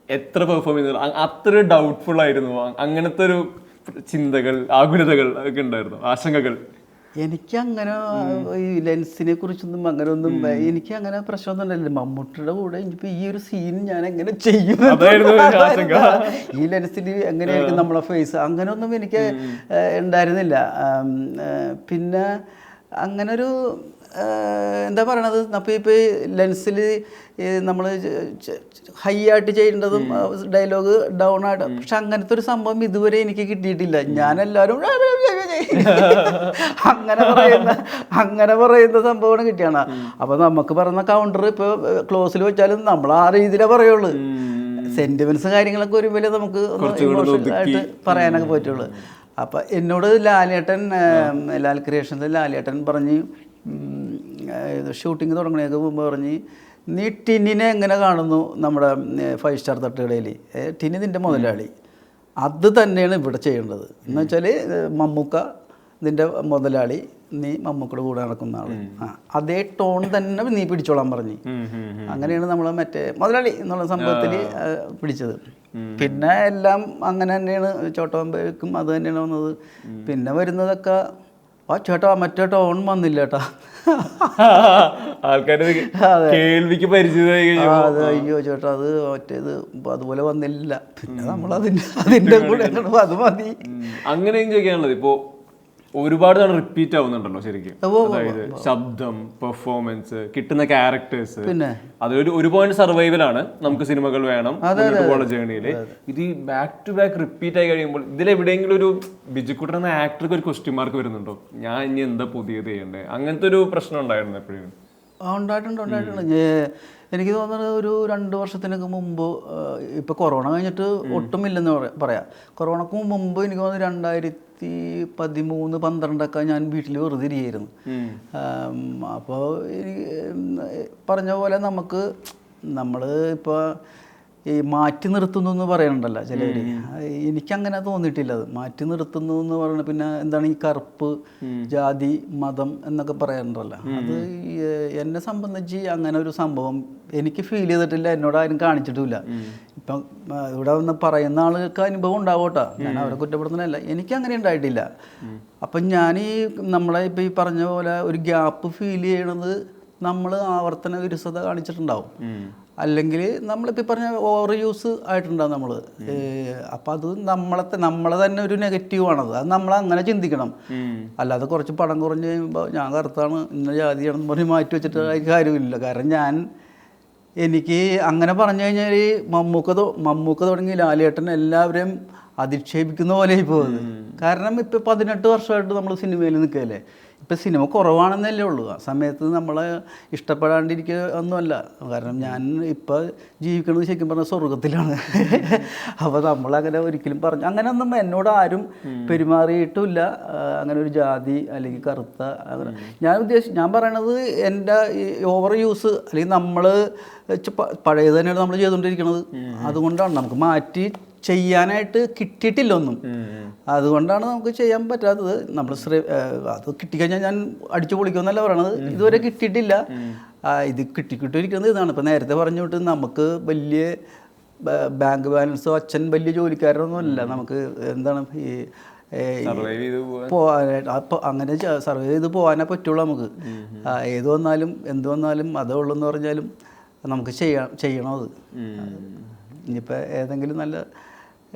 എത്ര പെർഫോം ചെയ്യുന്നത് അത്ര ഡൗട്ട്ഫുൾ ആയിരുന്നു. അങ്ങനത്തെ ഒരു ചിന്തകൾ, ആകുലതകൾ ഒക്കെ ഉണ്ടായിരുന്നു, ആശങ്കകൾ? എനിക്കങ്ങനെ ഈ ലെൻസിനെ കുറിച്ചൊന്നും അങ്ങനെ ഒന്നും എനിക്ക് അങ്ങനെ പ്രശ്നമൊന്നും ഉണ്ടായില്ല. മമ്മൂട്ടിയുടെ കൂടെ ഇനിയിപ്പോൾ ഈ ഒരു സീൻ ഞാൻ എങ്ങനെ ചെയ്യും, ഈ ലെൻസിൽ എങ്ങനെയായിരിക്കും നമ്മളെ ഫേസ്, അങ്ങനെയൊന്നും എനിക്ക് ഉണ്ടായിരുന്നില്ല. പിന്നെ അങ്ങനൊരു എന്താ പറയണത്, അപ്പോൾ ഇപ്പോൾ ഈ ലെൻസിൽ നമ്മൾ ഹൈ ആയിട്ട് ചെയ്യേണ്ടതും ഡയലോഗ് ഡൗൺ ആയിട്ട്, പക്ഷെ അങ്ങനത്തെ ഒരു സംഭവം ഇതുവരെ എനിക്ക് കിട്ടിയിട്ടില്ല. ഞാനെല്ലാവരും അങ്ങനെ പറയുന്ന സംഭവമാണ് കിട്ടിയാണ്. അപ്പോൾ നമുക്ക് പറയുന്ന കൗണ്ടർ ഇപ്പോൾ ക്ലോസിൽ വെച്ചാലും നമ്മൾ ആ രീതിയിലേ പറയുള്ളൂ. സെൻറ്റിമെൻറ്റ്സ് കാര്യങ്ങളൊക്കെ വരുമ്പോൾ നമുക്ക് ഇമോഷണൽ ആയിട്ട് പറയാനൊക്കെ പറ്റുള്ളൂ. അപ്പം എന്നോട് ലാലേട്ടൻ, ലാൽ ക്രിയേഷൻസിൽ ലാലേട്ടൻ പറഞ്ഞ് ഷൂട്ടിങ് തുടങ്ങണേക്ക് മുമ്പ് പറഞ്ഞ്, നീ ടിന്നിനെ എങ്ങനെ കാണുന്നു നമ്മുടെ 5 സ്റ്റാർ തട്ടുകടയിൽ, ടിനി നിൻ്റെ മുതലാളി, അത് തന്നെയാണ് ഇവിടെ ചെയ്യേണ്ടത്. എന്ന് വെച്ചാൽ മമ്മൂക്ക നിൻ്റെ മുതലാളി, നീ മമ്മൂക്കയുടെ കൂടെ നടക്കുന്ന ആൾ, അതേ ടോൺ തന്നെ നീ പിടിച്ചോളാൻ പറഞ്ഞ്. അങ്ങനെയാണ് നമ്മൾ മറ്റേ മുതലാളി എന്നുള്ള സംഭവത്തിൽ പിടിച്ചത്. പിന്നെ എല്ലാം അങ്ങനെ തന്നെയാണ്. ചോട്ടമ്പേക്കും അത് തന്നെയാണ് വന്നത്. പിന്നെ വരുന്നതൊക്കെ ആ ചേട്ടാ മറ്റേ ടോൺ വന്നില്ല ചേട്ടാ, ആൾക്കാർ കേൾവിക്ക് പരിചിതമായി. അയ്യോ ചേട്ടാ അത് മറ്റേത് അതുപോലെ വന്നില്ല. പിന്നെ നമ്മൾ അതിൻ്റെ കൂടെ അത് മതി. അങ്ങനെയും ചോദിക്കാനുള്ളത് ഇപ്പോൾ ഒരുപാട് തവണ റിപ്പീറ്റ് ആവുന്നുണ്ടല്ലോ ശരിക്കും. അതായത് ശബ്ദം, പെർഫോമൻസ്, കിട്ടുന്ന ക്യാരക്ടേഴ്സ്, പിന്നെ അതൊരു ഒരു പോയിന്റ് സർവൈവലാണ്. നമുക്ക് സിനിമകൾ വേണം ജേർണിയില്. ഇത് ബാക്ക് ടു ബാക്ക് റിപ്പീറ്റ് ആയി കഴിയുമ്പോൾ ഇതിലെവിടെയെങ്കിലും ഒരു ബിജുക്കുട്ടൻ എന്ന ആക്ടർക്ക് ഒരു ക്വസ്റ്റ്യൻ മാർക്ക് വരുന്നുണ്ടോ? ഞാൻ ഇനി എന്താ പുതിയത് ചെയ്യണ്ടേ? അങ്ങനത്തെ ഒരു പ്രശ്നം ഉണ്ടായിരുന്നു എപ്പോഴും? ഉണ്ടായിട്ടുണ്ട്. എനിക്ക് തോന്നുന്നത് ഒരു 2 വർഷത്തിനൊക്കെ മുമ്പ്, ഇപ്പോൾ കൊറോണ കഴിഞ്ഞിട്ട് ഒട്ടുമില്ലെന്ന് പറയാം. കൊറോണക്ക് മുമ്പ് എനിക്ക് തോന്നുന്നു 2013-12 ഞാൻ വീട്ടിൽ വെറുതെ ഇരിക്കുകയായിരുന്നു. അപ്പോൾ പറഞ്ഞ പോലെ നമ്മൾ ഇപ്പോൾ ഈ മാറ്റി നിർത്തുന്നു എന്ന് പറയുന്നുണ്ടല്ലോ ചിലർ. എനിക്കങ്ങനെ തോന്നിയിട്ടില്ല. അത് മാറ്റി നിർത്തുന്നു എന്ന് പറയുന്നത് പിന്നെ എന്താണ് ഈ കറുപ്പ്, ജാതി, മതം എന്നൊക്കെ പറയാറുണ്ടല്ലോ. അത് എന്നെ സംബന്ധിച്ച് അങ്ങനെ ഒരു സംഭവം എനിക്ക് ഫീൽ ചെയ്തിട്ടില്ല, എന്നോട് ആരും കാണിച്ചിട്ടുമില്ല. ഇപ്പം ഇവിടെ വന്ന് പറയുന്ന ആളുകൾക്ക് അനുഭവം ഉണ്ടാവട്ടെ, ഞാൻ അവരെ കുറ്റപ്പെടുത്തുന്നതല്ല, എനിക്കങ്ങനെ ഉണ്ടായിട്ടില്ല. അപ്പം ഞാൻ നമ്മളെ ഇപ്പം ഈ പറഞ്ഞ പോലെ ഒരു ഗ്യാപ്പ് ഫീൽ ചെയ്യണത് നമ്മൾ ആവർത്തന വിരസത കാണിച്ചിട്ടുണ്ടാവും, അല്ലെങ്കിൽ നമ്മളിപ്പോൾ പറഞ്ഞ ഓവർ യൂസ് ആയിട്ടുണ്ടാകും നമ്മൾ. അപ്പം അത് നമ്മളെ തന്നെ ഒരു നെഗറ്റീവാണത്. അത് നമ്മളങ്ങനെ ചിന്തിക്കണം. അല്ലാതെ കുറച്ച് പടം കുറഞ്ഞ് കഴിയുമ്പോൾ ഞാൻ കറുത്താണ് ഇന്ന ജാതിയാണെന്ന് പറഞ്ഞ് മാറ്റി വെച്ചിട്ട് കാര്യമില്ല. കാരണം എനിക്ക് അങ്ങനെ പറഞ്ഞു കഴിഞ്ഞാൽ മമ്മൂക്ക തുടങ്ങി ലാലേട്ടൻ എല്ലാവരെയും അധിക്ഷേപിക്കുന്ന പോലെ പോകുന്നത്. കാരണം ഇപ്പോൾ 18 വർഷമായിട്ട് നമ്മൾ സിനിമയിൽ നിൽക്കുകയല്ലേ. ഇപ്പം സിനിമ കുറവാണെന്നല്ലേ ഉള്ളൂ. ആ സമയത്ത് നമ്മളെ ഇഷ്ടപ്പെടാണ്ടിരിക്കുക ഒന്നുമല്ല. കാരണം ഞാൻ ഇപ്പോൾ ജീവിക്കുന്നത് ശരിക്കും പറഞ്ഞാൽ സ്വർഗത്തിലാണ്. അപ്പോൾ നമ്മളങ്ങനെ ഒരിക്കലും പറഞ്ഞു അങ്ങനെയൊന്നും എന്നോട് ആരും പെരുമാറിയിട്ടുമില്ല. അങ്ങനെ ഒരു ജാതി അല്ലെങ്കിൽ കറുത്ത അങ്ങനെ ഞാൻ പറയണത് എൻ്റെ ഈ ഓവർ യൂസ് അല്ലെങ്കിൽ നമ്മൾ പഴയത് തന്നെയാണ് നമ്മൾ ചെയ്തുകൊണ്ടിരിക്കുന്നത്. അതുകൊണ്ടാണ് നമുക്ക് മാറ്റി ചെയ്യാനായിട്ട് കിട്ടിയിട്ടില്ല ഒന്നും. അതുകൊണ്ടാണ് നമുക്ക് ചെയ്യാൻ പറ്റാത്തത്. നമ്മൾ അത് കിട്ടിക്കഴിഞ്ഞാൽ ഞാൻ അടിച്ചു പൊളിക്കുമെന്നല്ല പറയണത്. ഇതുവരെ കിട്ടിയിട്ടില്ല. ഇത് കിട്ടിക്കിട്ടിരിക്കുന്നത് ഇതാണ്. ഇപ്പം നേരത്തെ പറഞ്ഞു വിട്ട് നമുക്ക് വലിയ ബാങ്ക് ബാലൻസോ അച്ഛൻ വലിയ ജോലിക്കാരൊന്നുമല്ല. നമുക്ക് എന്താണ് ഈ പോകാനായിട്ട് അപ്പോൾ അങ്ങനെ സർവൈവ് ചെയ്ത് പോകാനേ പറ്റുള്ളൂ നമുക്ക്. ഏത് വന്നാലും എന്ത് വന്നാലും അതേ ഉള്ളൂ എന്ന് പറഞ്ഞാലും നമുക്ക് ചെയ്യണം അത്. ഇനിയിപ്പോൾ ഏതെങ്കിലും നല്ല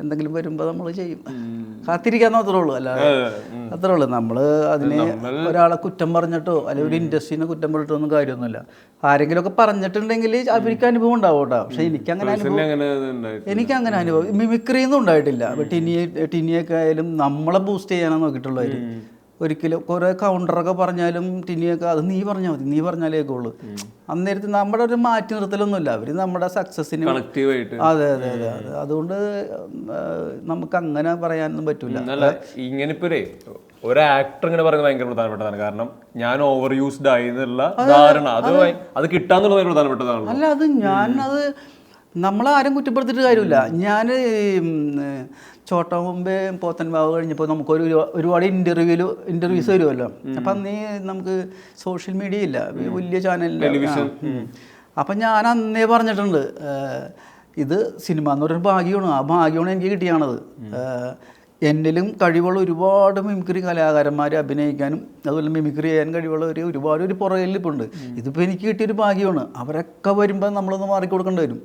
എന്തെങ്കിലും വരുമ്പോൾ നമ്മൾ ചെയ്യും. കാത്തിരിക്കാന്ന് മാത്രമേ ഉള്ളൂ. അല്ലാതെ അത്രേ ഉള്ളൂ. നമ്മൾ അതിന് ഒരാളെ കുറ്റം പറഞ്ഞിട്ടോ അല്ലെങ്കിൽ ഒരു ഇൻഡസ്ട്രീനെ കുറ്റം പറഞ്ഞിട്ടോ ഒന്നും കാര്യമൊന്നുമില്ല. ആരെങ്കിലുമൊക്കെ പറഞ്ഞിട്ടുണ്ടെങ്കിൽ അവർക്ക് അനുഭവം ഉണ്ടാവും കേട്ടോ. പക്ഷെ എനിക്കങ്ങനെ അനുഭവം മിമിക്രിയൊന്നും ഉണ്ടായിട്ടില്ല. അപ്പോൾ ടിനിയൊക്കെ ആയാലും നമ്മളെ ബൂസ്റ്റ് ചെയ്യാനാണ് നോക്കിയിട്ടുള്ളവർ. ഒരിക്കലും കുറേ കൗണ്ടറൊക്കെ പറഞ്ഞാലും ടിനിയൊക്കെ അത് നീ പറഞ്ഞാൽ മതി, നീ പറഞ്ഞാലേ കേൾക്കുള്ളൂ. അന്നേരത്ത് നമ്മുടെ ഒരു മാറ്റി നിർത്തലൊന്നുമില്ല. അവർ നമ്മുടെ സക്സസ്സിന് അതെ അതെ അതെ അതെ. അതുകൊണ്ട് നമുക്ക് അങ്ങനെ പറയാനൊന്നും പറ്റൂല. ഇങ്ങനെ ഇപ്പൊ ഒരു ആക്ടർ ഇങ്ങനെ പറയുന്നത് ഭയങ്കര പ്രധാനപ്പെട്ടതാണ്. കാരണം ഞാൻ ഓവർ യൂസ്ഡ് ആയി എന്നുള്ള ധാരണ അത് കിട്ടാന്നുള്ളത് പ്രധാനപ്പെട്ടതാണ്. അല്ല അത് ഞാനത് നമ്മളാരും കുറ്റപ്പെടുത്തിയിട്ട് കാര്യമില്ല. ഞാൻ ചോട്ടാ മുമ്പേ പോത്തൻ ബാബു കഴിഞ്ഞപ്പോൾ നമുക്കൊരു ഒരുപാട് ഇൻ്റർവ്യൂസ് വരുമല്ലോ. അപ്പം അന്നേ നമുക്ക് സോഷ്യൽ മീഡിയ ഇല്ല, വലിയ ചാനലിൽ. അപ്പം ഞാൻ അന്നേ പറഞ്ഞിട്ടുണ്ട് ഇത് സിനിമ എന്ന് പറയുന്ന ഭാഗ്യമാണ്. ആ ഭാഗ്യമാണ് എനിക്ക് കിട്ടിയാണത്. എന്നിലും കഴിവുള്ള ഒരുപാട് മിമിക്രി കലാകാരന്മാർ അഭിനയിക്കാനും അതുപോലെ മിമിക്രി ചെയ്യാൻ കഴിവുള്ള ഒരുപാട് പുറകിലിപ്പുണ്ട്. ഇതിപ്പോൾ എനിക്ക് കിട്ടിയൊരു ഭാഗ്യമാണ്. അവരൊക്കെ വരുമ്പോൾ നമ്മളൊന്ന് മാറിക്കൊടുക്കേണ്ടി വരും.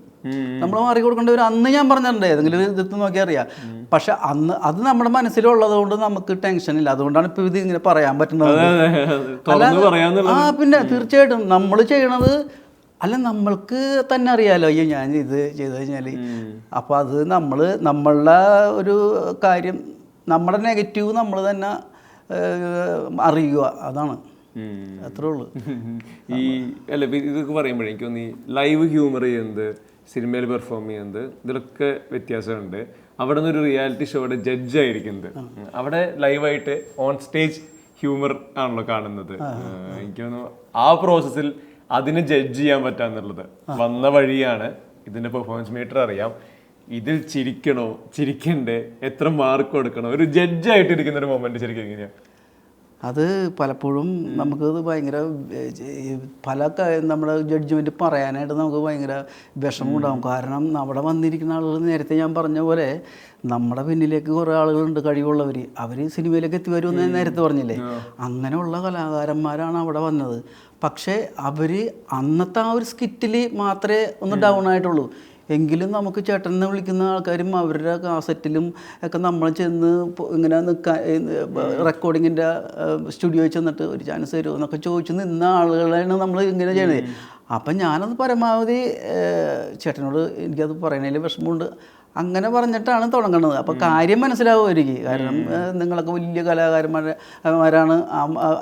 നമ്മൾ മാറിക്കൊടുക്കേണ്ടി വരും. അന്ന് ഞാൻ പറഞ്ഞിട്ടുണ്ട് ഏതെങ്കിലും ഇതെടുത്ത് നോക്കിയാൽ അറിയാം. പക്ഷെ അന്ന് അത് നമ്മുടെ മനസ്സിലുള്ളത് കൊണ്ട് നമുക്ക് ടെൻഷനില്ല. അതുകൊണ്ടാണ് ഇപ്പോൾ ഇത് ഇങ്ങനെ പറയാൻ പറ്റുന്നത്. പിന്നെ തീർച്ചയായിട്ടും നമ്മൾ ചെയ്യണത് അല്ല നമ്മൾക്ക് തന്നെ അറിയാമല്ലോ. അയ്യോ ഞാൻ ഇത് ചെയ്ത് കഴിഞ്ഞാൽ അപ്പോൾ അത് നമ്മളുടെ ഒരു കാര്യം നമ്മുടെ നെഗറ്റീവ് നമ്മൾ തന്നെ അറിയുക. അതാണ് അത്രേ ഉള്ളൂ. ഈ അല്ല ഇതൊക്കെ പറയുമ്പോഴേ എനിക്ക് തോന്നി ലൈവ് ഹ്യൂമർ ചെയ്യുന്നത് സിനിമയിൽ പെർഫോം ചെയ്യുന്നത് ഇതിലൊക്കെ വ്യത്യാസമുണ്ട്. അവിടെ നിന്ന് ഒരു റിയാലിറ്റി ഷോയുടെ ജഡ്ജായിരിക്കുന്നത് അവിടെ ലൈവായിട്ട് ഓൺ സ്റ്റേജ് ഹ്യൂമർ ആണല്ലോ കാണുന്നത്. എനിക്ക് തോന്നുന്നു ആ പ്രോസസ്സിൽ അതിനെ ജഡ്ജ് ചെയ്യാൻ പറ്റാന്നുള്ളത് വന്ന വഴിയാണ്. ഇതിന്റെ പെർഫോമൻസ് മീറ്റർ അറിയാം. ഇതിൽ ചിരിക്കണോ ചിരിക്കണ്ടേ എത്ര മാർക്ക് കൊടുക്കണോ ഒരു ജഡ്ജായിട്ട് ഇരിക്കുന്ന ഒരു മൊമെന്റ് ശരിക്കും എങ്ങനെയാ? അത് പലപ്പോഴും നമുക്കത് ഭയങ്കര നമ്മുടെ ജഡ്ജ്മെൻറ്റ് പറയാനായിട്ട് നമുക്ക് ഭയങ്കര വിഷമം ഉണ്ടാകും. കാരണം അവിടെ വന്നിരിക്കുന്ന ആളുകൾ നേരത്തെ ഞാൻ പറഞ്ഞ പോലെ നമ്മുടെ പിന്നിലേക്ക് കുറേ ആളുകളുണ്ട് കഴിവുള്ളവർ. അവർ സിനിമയിലേക്ക് എത്തി വരുമെന്ന് ഞാൻ നേരത്തെ പറഞ്ഞില്ലേ. അങ്ങനെയുള്ള കലാകാരന്മാരാണ് അവിടെ വന്നത്. പക്ഷേ അവർ അന്നത്തെ ആ ഒരു സ്കിറ്റിൽ മാത്രമേ ഒന്ന് ഡൗൺ ആയിട്ടുള്ളൂ. എങ്കിലും നമുക്ക് ചേട്ടനെ വിളിക്കുന്ന ആൾക്കാരും അവരുടെ കാസറ്റിലും ഒക്കെ നമ്മൾ ചെന്ന് ഇങ്ങനെ നിൽക്കാൻ റെക്കോർഡിങ്ങിൻ്റെ സ്റ്റുഡിയോയിൽ ചെന്നിട്ട് ഒരു ചാൻസ് തരുമോ എന്നൊക്കെ ചോദിച്ച് നിന്ന ആളുകളാണ് നമ്മൾ ഇങ്ങനെ ചെയ്യണത്. അപ്പം ഞാനത് പരമാവധി ചേട്ടനോട് എനിക്കത് പറയണതിൽ വിഷമമുണ്ട്. അങ്ങനെ പറഞ്ഞിട്ടാണ് തുടങ്ങുന്നത്. അപ്പോൾ കാര്യം മനസ്സിലാവുമായിരിക്കും. കാരണം നിങ്ങളൊക്കെ വലിയ കലാകാരന്മാരാണ്.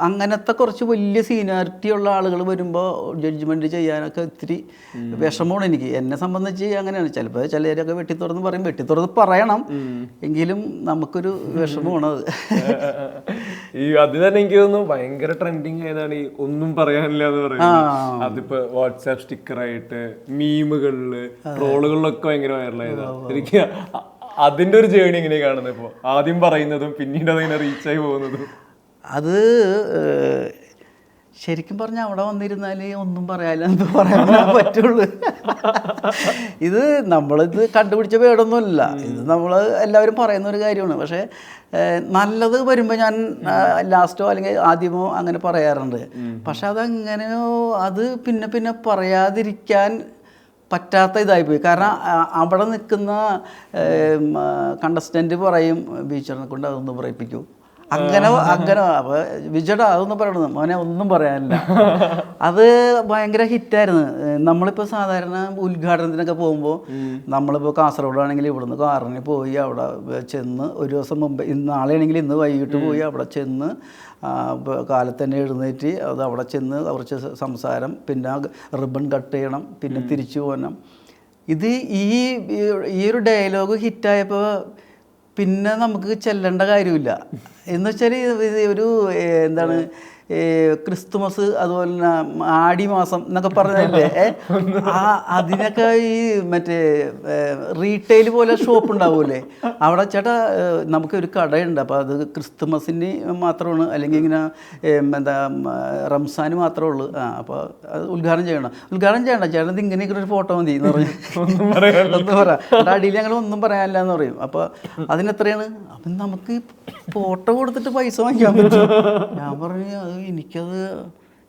അങ്ങനത്തെ കുറച്ച് വലിയ സീനിയോറിറ്റി ഉള്ള ആളുകൾ വരുമ്പോൾ ജഡ്ജ്മെൻറ്റ് ചെയ്യാനൊക്കെ ഇത്തിരി വിഷമമാണ് എനിക്ക്. എന്നെ സംബന്ധിച്ച് അങ്ങനെയാണ്. ചിലപ്പോൾ ചിലരൊക്കെ വെട്ടിത്തുറന്ന് പറയും. വെട്ടിത്തുറന്ന് പറയണം, എങ്കിലും നമുക്കൊരു വിഷമമാണ് അത്. അത് തന്നെ എനിക്ക് തോന്നുന്നു ഭയങ്കര ട്രെൻഡിങ് ആയതാണ് ഈ ഒന്നും പറയാനില്ല എന്ന് പറയുന്നത്. അതിപ്പോ വാട്സാപ്പ് സ്റ്റിക്കറായിട്ട് മീമുകളില് ട്രോളുകളിലൊക്കെ ഭയങ്കര വൈറലായതാണ്. എനിക്ക് അതിന്റെ ഒരു ജേണി എങ്ങനെയാ കാണുന്നത്? ഇപ്പൊ ആദ്യം പറയുന്നതും പിന്നീട് അതിങ്ങനെ റീച്ചായി പോകുന്നതും അത് ശരിക്കും പറഞ്ഞാൽ അവിടെ വന്നിരുന്നാൽ ഒന്നും പറയാൻ പറ്റുള്ളൂ. ഇത് നമ്മളിത് കണ്ടുപിടിച്ച പേടൊന്നുമില്ല. ഇത് നമ്മൾ എല്ലാവരും പറയുന്ന ഒരു കാര്യമാണ്. പക്ഷേ നല്ലത് വരുമ്പോൾ ഞാൻ ലാസ്റ്റോ അല്ലെങ്കിൽ ആദ്യമോ അങ്ങനെ പറയാറുണ്ട്. പക്ഷെ അതങ്ങനെയോ അത് പിന്നെ പറയാതിരിക്കാൻ പറ്റാത്ത ഇതായിപ്പോയി. കാരണം അവിടെ നിൽക്കുന്ന കണ്ടസ്റ്റൻ്റ് പറയും ബീച്ചറിനെ കൊണ്ട് അതൊന്ന് പറയിപ്പിക്കൂ. അങ്ങനെ അപ്പോൾ വിജയുടെ അതൊന്നും പറയണത് മോനെ ഒന്നും പറയാനില്ല. അത് ഭയങ്കര ഹിറ്റായിരുന്നു. നമ്മളിപ്പോൾ സാധാരണ ഉദ്ഘാടനത്തിനൊക്കെ പോകുമ്പോൾ നമ്മളിപ്പോൾ കാസർഗോഡാണെങ്കിൽ ഇവിടുന്ന് കാറിന് പോയി അവിടെ ചെന്ന് ഒരു ദിവസം മുമ്പ് നാളെയാണെങ്കിൽ ഇന്ന് വൈകിട്ട് പോയി അവിടെ ചെന്ന് കാലത്ത് തന്നെ എഴുന്നേറ്റ് അത് അവിടെ ചെന്ന് കുറച്ച് സംസാരം, പിന്നെ റിബൺ കട്ട് ചെയ്യണം, പിന്നെ തിരിച്ചു പോകണം. ഇത് ഈ ഒരു ഡയലോഗ് ഹിറ്റായപ്പോൾ പിന്നെ നമുക്ക് ചെല്ലേണ്ട കാര്യമില്ല. എന്ന് വെച്ചാൽ ഒരു എന്താണ് ക്രിസ്തുമസ് അതുപോലെ തന്നെ ആടി മാസം എന്നൊക്കെ പറഞ്ഞല്ലേ, അതിനൊക്കെ ഈ മറ്റേ റീറ്റെയിൽ പോലെ ഷോപ്പ് ഉണ്ടാവുമല്ലേ, അവിടെ ചേട്ടാ നമുക്കൊരു കടയുണ്ട്, അപ്പോൾ അത് ക്രിസ്തുമസിന് മാത്രമാണ്, അല്ലെങ്കിൽ ഇങ്ങനെ എന്താ റംസാന് മാത്രമേ ഉള്ളൂ. അപ്പോൾ അത് ഉദ്ഘാടനം ചെയ്യണ്ട ചേട്ടൻ ഇങ്ങനെയൊക്കെ ഒരു ഫോട്ടോ മതി എന്ന് പറഞ്ഞു. ഒന്നും പറയാം അടിയിൽ ഞങ്ങൾ ഒന്നും പറയാനില്ല എന്ന് പറയും. അപ്പോൾ അതിനെത്രയാണ്? അപ്പം നമുക്ക് ഫോട്ടോ കൊടുത്തിട്ട് പൈസ വാങ്ങിക്കാൻ പറ്റും. ഞാൻ പറഞ്ഞു അത് എനിക്കത്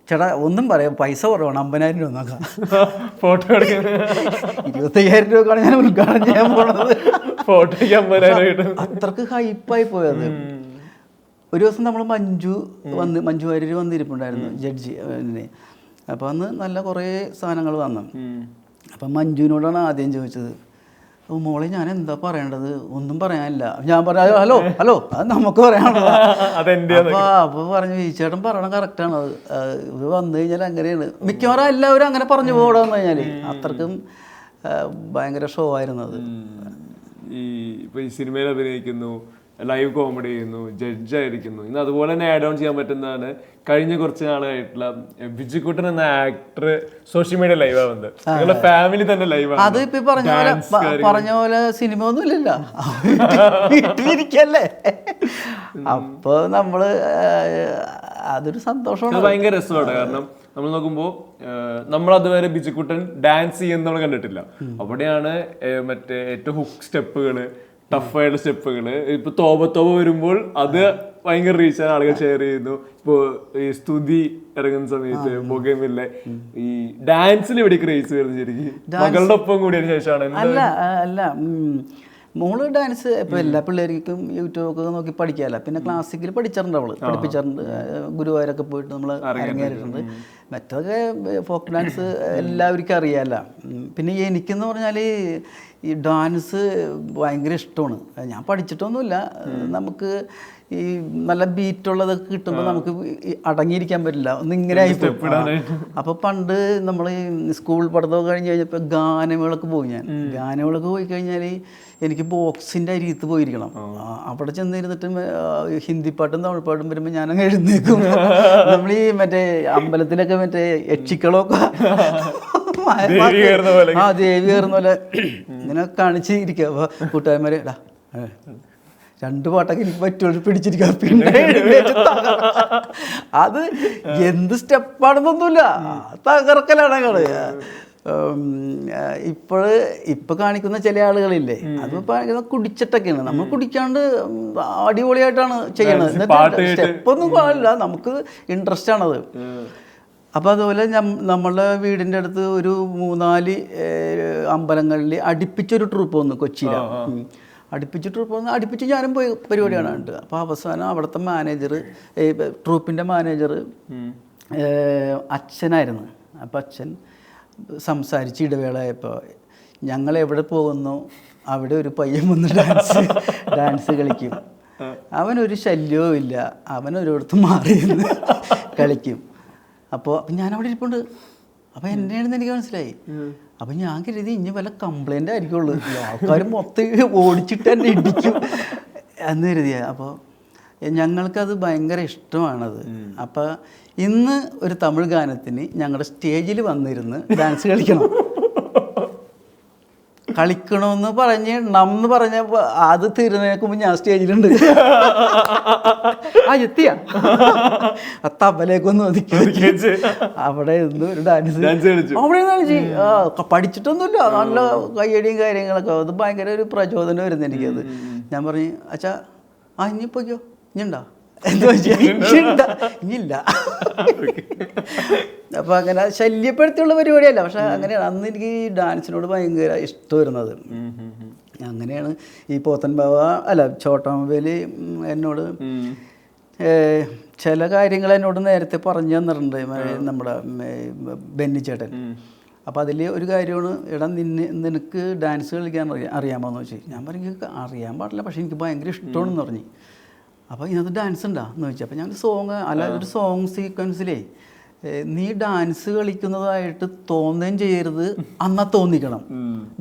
ചേട്ടാ ഒന്നും പറയാം, പൈസ കുറവാണ്, 50,000 രൂപ നോക്കാം. ഫോട്ടോ 25,000 രൂപക്കാണ് ഞാൻ ഉദ്ഘാടനം ചെയ്യാൻ പോണത്. ഫോട്ടോയ്ക്ക് 50,000 അത്രക്ക് ഹൈപ്പായി പോയത്. ഒരു ദിവസം നമ്മൾ മഞ്ജു വാര്യർ വന്നിരിപ്പുണ്ടായിരുന്നു ജഡ്ജി. അപ്പോൾ അന്ന് നല്ല കുറേ സാധനങ്ങൾ വന്നു. അപ്പം മഞ്ജുവിനോടാണ് ആദ്യം ചോദിച്ചത്, മോളെ ഞാൻ എന്താ പറയേണ്ടത്, ഒന്നും പറയാനില്ല. ഞാൻ പറഞ്ഞു ഹലോ അത് നമുക്ക് പറയാനുള്ളത്. അപ്പോൾ പറഞ്ഞു ഈ ചേട്ടൻ പറയണത് കറക്റ്റാണ്, ഇത് വന്നു കഴിഞ്ഞാൽ അങ്ങനെയാണ് മിക്കവാറും എല്ലാവരും അങ്ങനെ പറഞ്ഞു പോകണം വന്നു കഴിഞ്ഞാൽ. അത്രക്കും ഭയങ്കര ഷോ ആയിരുന്നു അത്. ഇപ്പോൾ ഈ സിനിമയിൽ അഭിനയിക്കുന്നു, ലൈവ് കോമഡി ചെയ്യുന്നു, ജഡ്ജായിരിക്കുന്നു. ഇന്ന് അതുപോലെ തന്നെ ആഡ് ഓൺ ചെയ്യാൻ പറ്റുന്നതാണ് കഴിഞ്ഞ കുറച്ച് നാളായിട്ടുള്ള ബിജുക്കുട്ടൻ എന്ന ആക്ടർ സോഷ്യൽ മീഡിയ ലൈവ് ആവുന്നത്. നിങ്ങളുടെ ഫാമിലി തന്നെ ലൈവ് ആണ്. അത് ഇപ്പൊ പറഞ്ഞ പോലെ സിനിമ ഒന്നും ഇല്ലല്ലോ, വീട്ടിലിരിക്കല്ലേ. അപ്പൊ നമ്മള് അതൊരു സന്തോഷമാണ്, ഭയങ്കര രസമാണ്. കാരണം നമ്മൾ നോക്കുമ്പോൾ നമ്മൾ അതുവരെ ബിജുക്കുട്ടൻ ഡാൻസ് ചെയ്യുന്ന കണ്ടിട്ടില്ല. അവിടെയാണ് മറ്റേ ഏറ്റവും ഹുക്ക് സ്റ്റെപ്പുകള്, ടഫായിട്ടുള്ള സ്റ്റെപ്പുകള്. ഇപ്പൊ തോപ വരുമ്പോൾ അത് ഭയങ്കര റീച്ചാണ്, ആളുകൾ ഷെയർ ചെയ്യുന്നു. ഇപ്പോ ഈ സ്തുതി ഇറങ്ങുന്ന സമയത്ത് ബൊഗേമില്ലേ ഈ ഡാൻസിന് ഇവിടെ ക്രേസ് വരുന്നത് ശരിക്കും മകളുടെ ഒപ്പം കൂടിയതിനു ശേഷമാണ്. അല്ല മോള് ഡാൻസ് ഇപ്പോൾ എല്ലാ പിള്ളേർക്കും യൂട്യൂബൊക്കെ നോക്കി പഠിക്കാമല്ലോ. പിന്നെ ക്ലാസിക്കൽ പഠിച്ചിട്ടുണ്ട്, അവള് പഠിപ്പിച്ചിട്ടുണ്ട്, ഗുരുവായൂരൊക്കെ പോയിട്ട് നമ്മൾ അരങ്ങേറിയിട്ടുണ്ട്. മറ്റൊക്കെ ഫോക്ക് ഡാൻസ് എല്ലാവർക്കും അറിയാമല്ലോ. പിന്നെ എനിക്കെന്ന് പറഞ്ഞാൽ ഈ ഡാൻസ് ഭയങ്കര ഇഷ്ടമാണ്. ഞാൻ പഠിച്ചിട്ടൊന്നുമില്ല, നമുക്ക് ഈ നല്ല ബീറ്റുള്ളതൊക്കെ കിട്ടുമ്പോൾ നമുക്ക് അടങ്ങിയിരിക്കാൻ പറ്റില്ല, ഒന്നിങ്ങനെ ആയിപ്പോയി. അപ്പോൾ പണ്ട് നമ്മൾ ഈ സ്കൂൾ പഠിത്തമൊക്കെ കഴിഞ്ഞ് കഴിഞ്ഞപ്പോൾ ഗാനമേളക്ക് പോയി. ഞാൻ ഗാനമേളക്ക് പോയി കഴിഞ്ഞാൽ എനിക്ക് ബോക്സിൻ്റെ അരികത്ത് പോയിരിക്കണം. അവിടെ ചെന്നിരുന്നിട്ട് ഹിന്ദി പാട്ടും തമിഴ് പാട്ടും വരുമ്പോൾ ഞാനങ്ങ് എഴുന്നേക്കും. നമ്മൾ ഈ മറ്റേ അമ്പലത്തിലൊക്കെ മറ്റേ യക്ഷിക്കളൊക്കെ ദേവി കയറുന്ന പോലെ ഇങ്ങനെ കാണിച്ചിരിക്കുക. അപ്പോൾ കൂട്ടുകാരന്മാരെ എടാ 2 പാട്ടൊക്കെ എനിക്ക് പറ്റുള്ളൂ പിടിച്ചിരിക്കുക. പിന്നെ അത് എന്ത് സ്റ്റെപ്പാണെന്നൊന്നുമില്ല, തകർക്കലാണ് ഞങ്ങള്. ഇപ്പൊ കാണിക്കുന്ന ചില ആളുകളില്ലേ, അത് കുടിച്ചിട്ടൊക്കെയാണ്. നമ്മൾ കുടിക്കാണ്ട് അടിപൊളിയായിട്ടാണ് ചെയ്യണത്. സ്റ്റെപ്പൊന്നും പാടില്ല, നമുക്ക് ഇൻട്രസ്റ്റ് ആണത്. അപ്പോൾ അതുപോലെ നമ്മളുടെ വീടിൻ്റെ അടുത്ത് ഒരു 3-4 അമ്പലങ്ങളിൽ അടുപ്പിച്ചൊരു ട്രൂപ്പ് വന്നു കൊച്ചിയിലാണ്. അടുപ്പിച്ച് ഞാനും പോയി പരിപാടിയാണ് ഉണ്ട്. അപ്പോൾ അവസാനം അവിടുത്തെ മാനേജർ, ട്രൂപ്പിൻ്റെ മാനേജർ അച്ഛനായിരുന്നു. അപ്പോൾ അച്ഛൻ സംസാരിച്ച് ഇടവേളയായപ്പോൾ ഞങ്ങൾ എവിടെ പോകുന്നു അവിടെ ഒരു പയ്യൻ വന്ന് ഡാൻസ് കളിക്കും. അവനൊരു ശല്യവും ഇല്ല, അവനൊരിടത്ത് മാറിയെന്ന് കളിക്കും. അപ്പോൾ ഞാൻ അവിടെ ഇരിപ്പുണ്ട്. അപ്പോൾ എന്നെയാണെന്ന് എനിക്ക് മനസ്സിലായി. അപ്പം ഞാൻ കരുതി ഇനി വല്ല കംപ്ലൈൻ്റ് ആയിരിക്കുള്ളൂ, ആൾക്കാർ മൊത്തം ഓടിച്ചിട്ട് തന്നെ ഇടിക്കും എന്ന് കരുതിയ. അപ്പോൾ ഞങ്ങൾക്കത് ഭയങ്കര ഇഷ്ടമാണത്. അപ്പോൾ ഇന്ന് ഒരു തമിഴ് ഗാനത്തിന് ഞങ്ങളുടെ സ്റ്റേജിൽ വന്നിരുന്ന് ഡാൻസ് കളിക്കണമെന്ന് പറഞ്ഞപ്പോൾ അത് തീരുന്നതിന് മുമ്പ് ഞാൻ സ്റ്റേജിലുണ്ട്. എത്തിയ തബലേക്കൊന്ന് ഒതുക്കി അവിടെ ഇരുന്ന് ഒരു ഡാൻസ് അവിടെ കളിച്ച്. പഠിച്ചിട്ടൊന്നുമില്ല, നല്ല കയ്യടിയും കാര്യങ്ങളൊക്കെ. അത് ഭയങ്കര ഒരു പ്രചോദനം വരുന്നു എനിക്കത്. ഞാൻ പറഞ്ഞു അച്ഛാ ഇനി പോയിക്കോ, ഇനിയുണ്ടോ എന്താ ഇനിയില്ല. അപ്പം അങ്ങനെ ശല്യപ്പെടുത്തിയുള്ള പരിപാടിയല്ല, പക്ഷെ അങ്ങനെയാണ്. അന്ന് എനിക്ക് ഈ ഡാൻസിനോട് ഭയങ്കര ഇഷ്ടം വരുന്നത്. അങ്ങനെയാണ് ഈ പോത്തൻ ബാവ ചോട്ടാ മൊബൈൽ എന്നോട് ചില കാര്യങ്ങൾ എന്നോട് നേരത്തെ പറഞ്ഞു തന്നിട്ടുണ്ട് നമ്മുടെ ബെന്നി ചേട്ടൻ. അപ്പോൾ അതിൽ ഒരു കാര്യമാണ്, എടാ നിനക്ക് ഡാൻസ് കളിക്കാൻ അറിയാമോ എന്ന് ചോദിച്ചു. ഞാൻ പറഞ്ഞു അറിയാൻ പാടില്ല, പക്ഷേ എനിക്ക് ഭയങ്കര ഇഷ്ടമാണെന്ന് പറഞ്ഞു. അപ്പോൾ ഇതിനകത്ത് ഡാൻസ് ഉണ്ടാ എന്ന് ചോദിച്ചു. അപ്പോൾ ഞാൻ ഒരു സോങ് സീക്വൻസിലേ നീ ഡാൻസ് കളിക്കുന്നതായിട്ട് തോന്നുകയും ചെയ്യരുത്, അന്നാ തോന്നിക്കണം,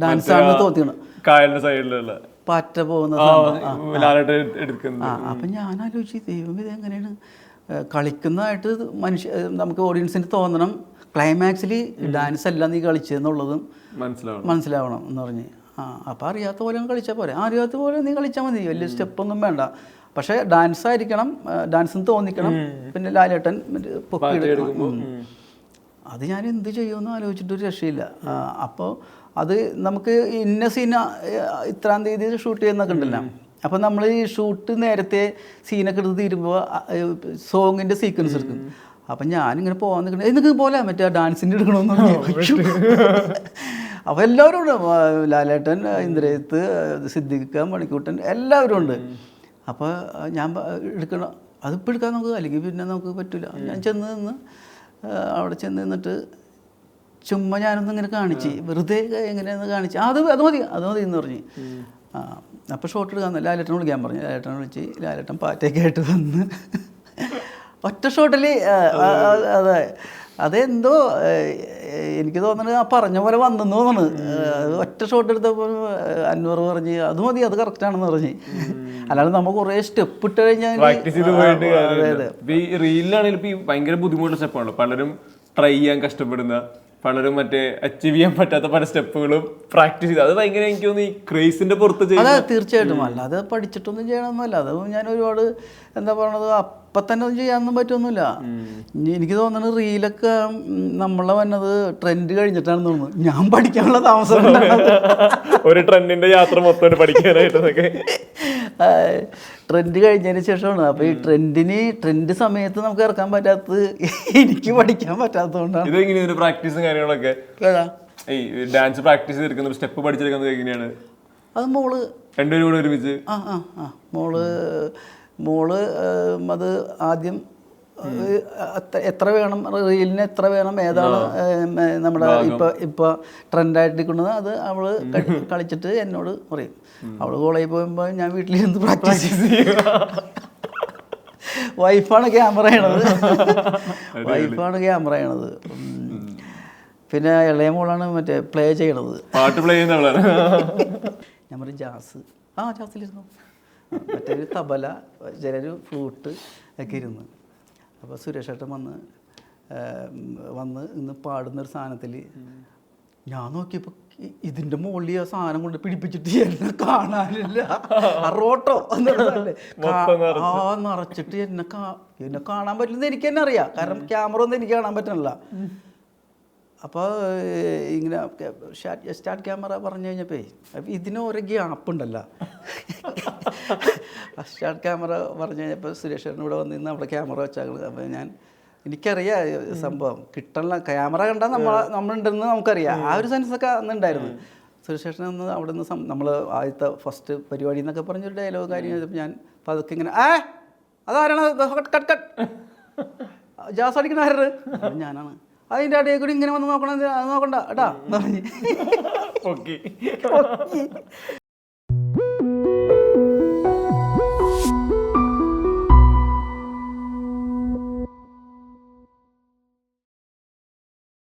ഡാൻസ് ആണെന്ന് തോന്നിക്കണം, കായലിന്റെ സൈഡിലുള്ള പാറ്റ പോകുന്ന. അപ്പം ഞാൻ ആലോചിച്ച് ദൈവം ഇത് എങ്ങനെയാണ് കളിക്കുന്നതായിട്ട് നമുക്ക് ഓഡിയൻസിന് തോന്നണം, ക്ലൈമാക്സിൽ ഡാൻസ് അല്ല നീ കളിച്ചതെന്നുള്ളതും മനസ്സിലാവണം എന്ന് പറഞ്ഞ്. അപ്പോൾ അറിയാത്ത പോലെ കളിച്ചാൽ പോരെ, അറിയാത്ത പോലെ നീ കളിച്ചാൽ മതി, വലിയ സ്റ്റെപ്പൊന്നും വേണ്ട, പക്ഷേ ഡാൻസ് ആയിരിക്കണം, ഡാൻസ് തോന്നിക്കണം. പിന്നെ ലാലേട്ടൻ പൊക്കിയെടുക്കണം. അത് ഞാൻ എന്ത് ചെയ്യുമെന്ന് ആലോചിച്ചിട്ടൊരു രക്ഷയില്ല. അപ്പോൾ അത് നമുക്ക് ഇന്ന സീന ഇത്രാം തീയതി ഷൂട്ട് ചെയ്യുന്നൊക്കെ ഉണ്ടല്ലോ. അപ്പം നമ്മൾ ഈ ഷൂട്ട് നേരത്തെ സീനൊക്കെ എടുത്ത് തീരുമ്പോൾ സോങ്ങിൻ്റെ സീക്വൻസ് എടുക്കും. അപ്പം ഞാനിങ്ങനെ പോകാൻ നിൽക്കണേ നിങ്ങൾക്ക് പോലെ മറ്റേ ഡാൻസിൻ്റെ എടുക്കണമെന്ന് പറഞ്ഞു. അപ്പോൾ എല്ലാവരും ഉണ്ട്, ലാലേട്ടൻ, ഇന്ദ്രജിത്ത്, സിദ്ദിഖ്, മണിക്കൂട്ടൻ എല്ലാവരും ഉണ്ട്. അപ്പോൾ ഞാൻ എടുക്കണം, അതിപ്പോൾ എടുക്കാൻ നമുക്ക്, അല്ലെങ്കിൽ പിന്നെ നമുക്ക് പറ്റില്ല. ഞാൻ അവിടെ ചെന്ന് നിന്നിട്ട് ചുമ്മാ ഞാനൊന്നും ഇങ്ങനെ കാണിച്ച് വെറുതെ എങ്ങനെയാണെന്ന് കാണിച്ച് അത് മതി എന്ന് പറഞ്ഞ്. അപ്പോൾ ഷോട്ട് എടുക്കാമെന്ന് ലാലേട്ടനെ വിളിക്കാൻ പറഞ്ഞു. ലാലേട്ടനെ വിളിച്ച് ലാലേട്ടൻ പാറ്റയൊക്കെ ആയിട്ട് വന്ന് ഒറ്റ ഷോട്ടിൽ അതെന്തോ എനിക്ക് തോന്നുന്നത് പറഞ്ഞ പോലെ വന്നെന്ന് തോന്നുന്നു. ഒറ്റ ഷോട്ട് എടുത്തപ്പോൾ അൻവർ പറഞ്ഞ് അത് മതി, അത് കറക്റ്റാണെന്ന് പറഞ്ഞ്. അല്ലാതെ നമ്മൾ കുറേ സ്റ്റെപ്പ് ഇട്ട് കഴിഞ്ഞാൽ റീലിലാണെങ്കിലും ഭയങ്കര ബുദ്ധിമുട്ടുള്ള സ്റ്റെപ്പാണല്ലോ, പലരും ട്രൈ ചെയ്യാൻ കഷ്ടപ്പെടുന്ന, പലരും മറ്റേ അച്ചീവ് ചെയ്യാൻ പറ്റാത്ത പല സ്റ്റെപ്പുകളും പ്രാക്ടീസ് ചെയ്ത്, അത് ഭയങ്കര എനിക്ക് തോന്നുന്നു ഈ ക്രേസിന്റെ പുറത്ത് അതെ തീർച്ചയായിട്ടും. അല്ലാതെ പഠിച്ചിട്ടൊന്നും ചെയ്യണമെന്നല്ല, അത് ഞാൻ ഒരുപാട് എന്താ പറയണത് അപ്പം തന്നെ ഒന്നും ചെയ്യാനൊന്നും പറ്റുമൊന്നുമില്ല. എനിക്ക് തോന്നുന്നത് റീലൊക്കെ നമ്മളെ വന്നത് ട്രെൻഡ് കഴിഞ്ഞിട്ടാണെന്ന് തോന്നുന്നു. ഞാൻ പഠിക്കാനുള്ള താമസം ഒരു ട്രെൻഡിന്റെ യാത്ര മൊത്തം പഠിക്കാനായിട്ടൊക്കെ ട്രെൻഡ് കഴിഞ്ഞതിന് ശേഷമാണ്. അപ്പോൾ ഈ ട്രെൻഡ് സമയത്ത് നമുക്ക് ഇറക്കാൻ പറ്റാത്തത് എനിക്ക് പഠിക്കാൻ പറ്റാത്തതുകൊണ്ടാണ്. ഇതെങ്ങനെയാണ് പ്രാക്ടീസും കാര്യങ്ങളൊക്കെ? ഈ ഡാൻസ് പ്രാക്ടീസ് ചെയ്തെടുക്കുന്നത്, സ്റ്റെപ്പ് പഠിച്ചെടുക്കുന്നത് എങ്ങനെയാണ്? അത് മോള് രണ്ടുപേരും കൂടെ ഒരുമിച്ച് മോള് അത് ആദ്യം എത്ര വേണം, റീലിന് എത്ര വേണം, ഏതാണ് നമ്മുടെ ഇപ്പോൾ ട്രെൻഡായിട്ടിരിക്കുന്നത്, അത് അവള് കളിച്ചിട്ട് എന്നോട് പറയും. അവള് കോളേജിൽ പോകുമ്പോൾ ഞാൻ വീട്ടിലിരുന്ന് പ്രാക്ടീസ് ചെയ്യും. വൈഫാണ് ക്യാമറ ചെയ്യണത്. പിന്നെ ഇളയ മോളാണ് മറ്റേ പ്ലേ ചെയ്യണത്, പാട്ട് പ്ലേ ചെയ്യുന്ന. ഞാൻ പറയും ജാസിലിരുന്നു, മറ്റൊരു തബല, ചിലര് ഫ്ലൂട്ട് ഒക്കെ ഇരുന്ന്. അപ്പോൾ സുരേഷ് ഏട്ടൻ വന്ന് ഇന്ന് പാടുന്നൊരു സാധനത്തിൽ ഞാൻ നോക്കിയപ്പോൾ ഇതിൻ്റെ മുകളിൽ ആ സാധനം കൊണ്ട് പിടിപ്പിച്ചിട്ട് എന്നെ കാണാനില്ല, റോട്ടോ നിറച്ചിട്ട് എന്നെ കാണാൻ പറ്റില്ലെന്ന് എനിക്ക് തന്നെ അറിയാം, കാരണം ക്യാമറ ഒന്നും എനിക്ക് കാണാൻ പറ്റണില്ല. അപ്പോൾ ഇങ്ങനെ സ്റ്റാർട്ട് ക്യാമറ പറഞ്ഞു കഴിഞ്ഞപ്പോൾ ഇതിന് ഓരോ ഗ്യാപ്പ് ഉണ്ടല്ലോ. സ്റ്റാർട്ട് ക്യാമറ പറഞ്ഞു കഴിഞ്ഞപ്പോൾ സുരേഷേട്ടൻ ഇവിടെ വന്ന് നിന്ന് അവിടെ ക്യാമറ വെച്ചാൽ, അപ്പോൾ എനിക്കറിയാം സംഭവം കിട്ടണില്ല, ക്യാമറ കണ്ടാൽ നമ്മളുണ്ടെന്ന് നമുക്കറിയാം. ആ ഒരു സെൻസൊക്കെ അന്നുണ്ടായിരുന്നു. സുരേഷേട്ടൻ അന്ന് അവിടെ നിന്ന് നമ്മൾ ആദ്യത്തെ ഫസ്റ്റ് പരിപാടി എന്നൊക്കെ പറഞ്ഞൊരു ഡയലോഗ് കാര്യം ചെയ്തപ്പോൾ ഞാൻ അപ്പോൾ അതൊക്കെ ഇങ്ങനെ അതാരാണ് കട്ട് ജാസ് അടിക്കണ ആര്? ഞാനാണ്. അതിൻ്റെ ഇടയിൽ കൂടി ഇങ്ങനെ വന്ന് നോക്കണത്, അത് നോക്കണ്ട കേട്ടാ എന്ന് പറഞ്ഞ്